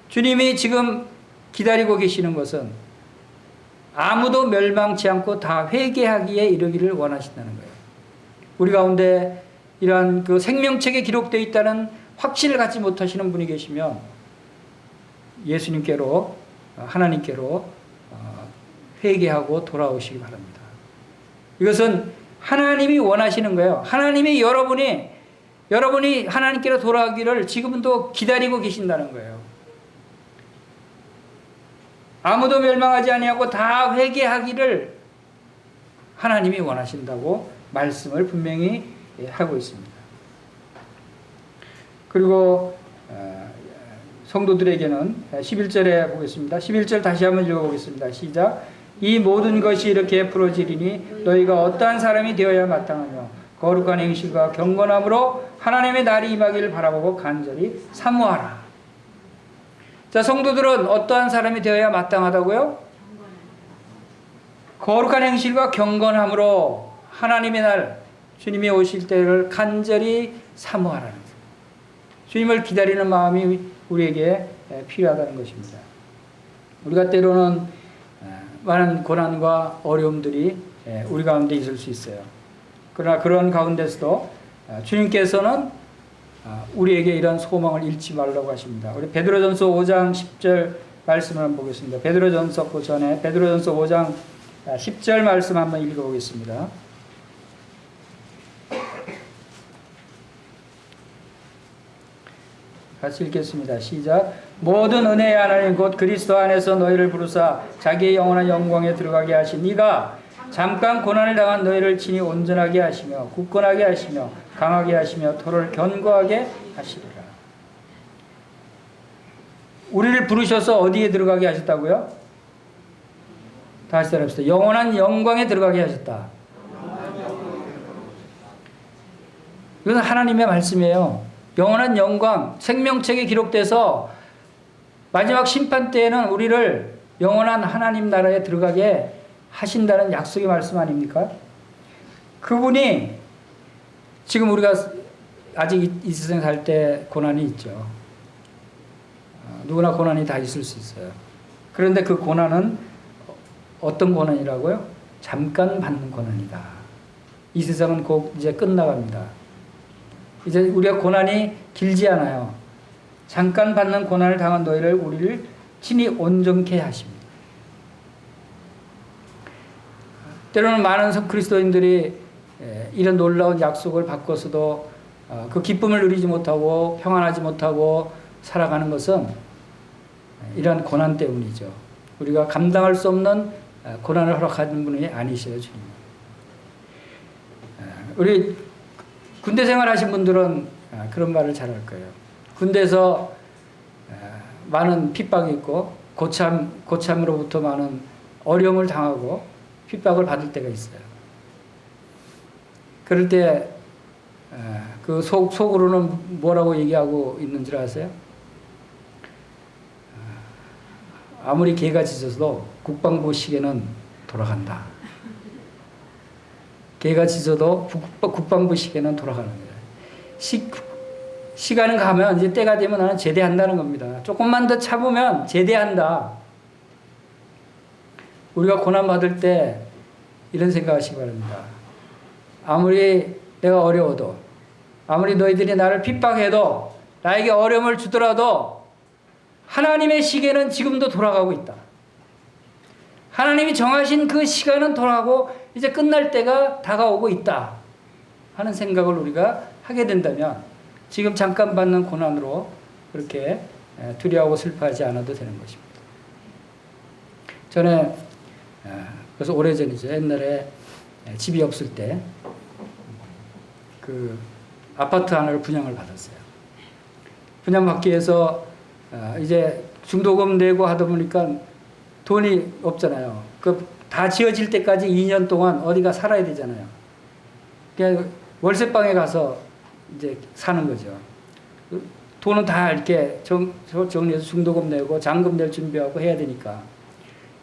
주님이 지금 기다리고 계시는 것은 아무도 멸망치 않고 다 회개하기에 이르기를 원하신다는 거예요. 우리 가운데 이러한 그 생명책에 기록되어 있다는 확신을 갖지 못하시는 분이 계시면 예수님께로, 하나님께로 회개하고 돌아오시기 바랍니다. 이것은 하나님이 원하시는 거예요. 하나님이 여러분이 하나님께로 돌아가기를 지금도 기다리고 계신다는 거예요. 아무도 멸망하지 아니하고 다 회개하기를 하나님이 원하신다고 말씀을 분명히 하고 있습니다. 그리고 성도들에게는 11절에 보겠습니다. 11절 다시 한번 읽어보겠습니다. 시작. 이 모든 것이 이렇게 풀어지리니 너희가 어떠한 사람이 되어야 마땅하며 거룩한 행실과 경건함으로 하나님의 날이 임하기를 바라보고 간절히 사모하라. 자, 성도들은 어떠한 사람이 되어야 마땅하다고요? 거룩한 행실과 경건함으로 하나님의 날, 주님이 오실 때를 간절히 사모하라는 거예요. 주님을 기다리는 마음이 우리에게 필요하다는 것입니다. 우리가 때로는 많은 고난과 어려움들이 우리 가운데 있을 수 있어요. 그러나 그런 가운데서도 주님께서는 우리에게 이런 소망을 잃지 말라고 하십니다. 우리 베드로전서 5장 10절 말씀을 한번 보겠습니다. 베드로전서 그 전에 베드로전서 5장 10절 말씀 한번 읽어보겠습니다. 같이 읽겠습니다. 시작. 모든 은혜의 하나님 곧 그리스도 안에서 너희를 부르사 자기의 영원한 영광에 들어가게 하신 이가 잠깐 고난을 당한 너희를 친히 온전하게 하시며 굳건하게 하시며 강하게 하시며 토를 견고하게 하시리라. 우리를 부르셔서 어디에 들어가게 하셨다고요? 다시 따라합시다. 영원한 영광에 들어가게 하셨다. 이건 하나님의 말씀이에요. 영원한 영광, 생명책에 기록돼서 마지막 심판 때에는 우리를 영원한 하나님 나라에 들어가게 하신다는 약속의 말씀 아닙니까? 그분이 지금 우리가 아직 이 세상 살 때 고난이 있죠. 누구나 고난이 다 있을 수 있어요. 그런데 그 고난은 어떤 고난이라고요? 잠깐 받는 고난이다. 이 세상은 곧 이제 끝나갑니다. 이제 우리가 고난이 길지 않아요. 잠깐 받는 고난을 당한 너희를 우리를 친히 온전케 하십니다. 때로는 많은 그리스도인들이 이런 놀라운 약속을 받고서도 그 기쁨을 누리지 못하고 평안하지 못하고 살아가는 것은 이런 고난 때문이죠. 우리가 감당할 수 없는 고난을 허락하는 분이 아니셔요, 주님. 우리 군대 생활하신 분들은 그런 말을 잘 할 거예요. 군대에서 많은 핍박이 있고 고참으로부터 많은 어려움을 당하고 핍박을 받을 때가 있어요. 그럴 때 그 속으로는 뭐라고 얘기하고 있는 줄 아세요? 아무리 개가 짖어도 국방부 시계는 돌아간다. 개가 짖어도 국방부 시계는 돌아가는 거예요. 시간은 가면 이제 때가 되면 나는 제대한다는 겁니다. 조금만 더 참으면 제대한다. 우리가 고난받을 때 이런 생각하시기 바랍니다. 아무리 내가 어려워도, 아무리 너희들이 나를 핍박해도, 나에게 어려움을 주더라도 하나님의 시계는 지금도 돌아가고 있다. 하나님이 정하신 그 시간은 돌아가고 이제 끝날 때가 다가오고 있다 하는 생각을 우리가 하게 된다면 지금 잠깐 받는 고난으로 그렇게 두려워하고 슬퍼하지 않아도 되는 것입니다. 전에 그래서 오래전이죠. 옛날에 집이 없을 때 그 아파트 하나를 분양을 받았어요. 분양받기 위해서 이제 중도금 내고 하다 보니까 돈이 없잖아요. 그 다 지어질 때까지 2년 동안 어디가 살아야 되잖아요. 그러니까 월세방에 가서 이제 사는 거죠. 돈은 다 이렇게 정리해서 중도금 내고 잔금 낼 준비하고 해야 되니까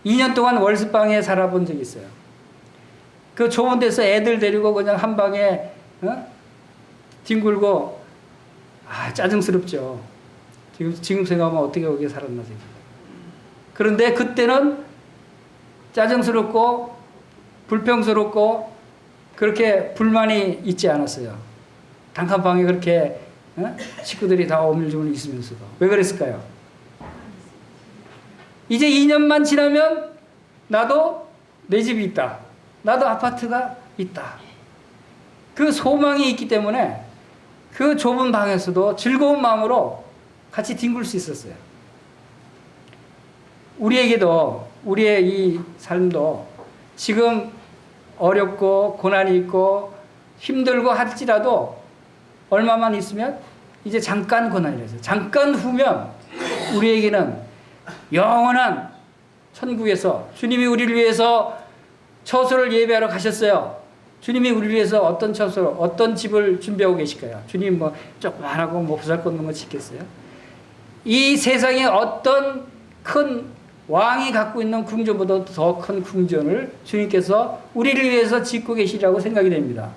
2년 동안 월세방에 살아본 적이 있어요. 그 좋은 데서 애들 데리고 그냥 한 방에 뒹굴고 짜증스럽죠. 지금 생각하면 어떻게 거기에 살았나 생각. 그런데 그때는 짜증스럽고 불평스럽고 그렇게 불만이 있지 않았어요. 단칸방에 그렇게 식구들이 다 오밀조밀 있으면서도. 왜 그랬을까요? 이제 2년만 지나면 나도 내 집이 있다. 나도 아파트가 있다. 그 소망이 있기 때문에 그 좁은 방에서도 즐거운 마음으로 같이 뒹굴 수 있었어요. 우리에게도 우리의 이 삶도 지금 어렵고 고난이 있고 힘들고 할지라도 얼마만 있으면 이제 잠깐 고난이라서 잠깐 후면 우리에게는 영원한 천국에서 주님이 우리를 위해서 처소를 예배하러 가셨어요. 주님이 우리를 위해서 어떤 처소, 어떤 집을 준비하고 계실까요? 주님 뭐 조그만하고 뭐 보잘것없는 거 짓겠어요? 이 세상에 어떤 큰 왕이 갖고 있는 궁전보다 더 큰 궁전을 주님께서 우리를 위해서 짓고 계시라고 생각이 됩니다.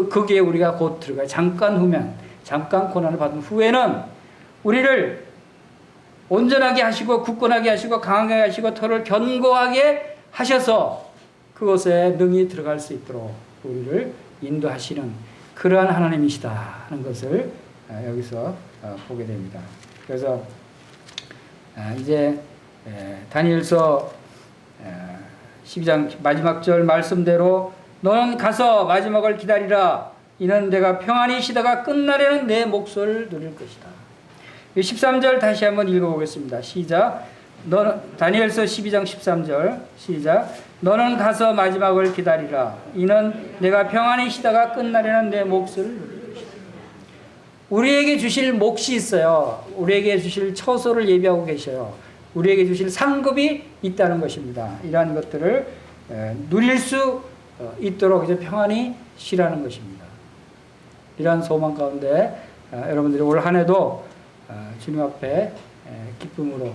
거기에 우리가 곧 들어가요. 잠깐 후면, 잠깐 고난을 받은 후에는 우리를 온전하게 하시고 굳건하게 하시고 강하게 하시고 털을 견고하게 하셔서 그곳에 능히 들어갈 수 있도록 우리를 인도하시는 그러한 하나님이시다 하는 것을 여기서 보게 됩니다. 그래서 이제 다니엘서 12장 마지막 절 말씀대로 너는 가서 마지막을 기다리라. 이는 내가 평안히 쉬다가 끝날에는 내 몫을 누릴 것이다. 13절 다시 한번 읽어보겠습니다. 시작. 다니엘서 12장 13절 시작. 너는 가서 마지막을 기다리라. 이는 내가 평안히 쉬다가 끝날에는 내 몫을 누릴 것이다. 우리에게 주실 몫이 있어요. 우리에게 주실 처소를 예비하고 계셔요. 우리에게 주실 상급이 있다는 것입니다. 이러한 것들을 누릴 수 있도록 이제 평안히 쉬라는 것입니다. 이러한 소망 가운데 여러분들이 올 한 해도 주님 앞에 기쁨으로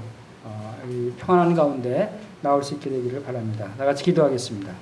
이 평안한 가운데 나올 수 있게 되기를 바랍니다. 다 같이 기도하겠습니다.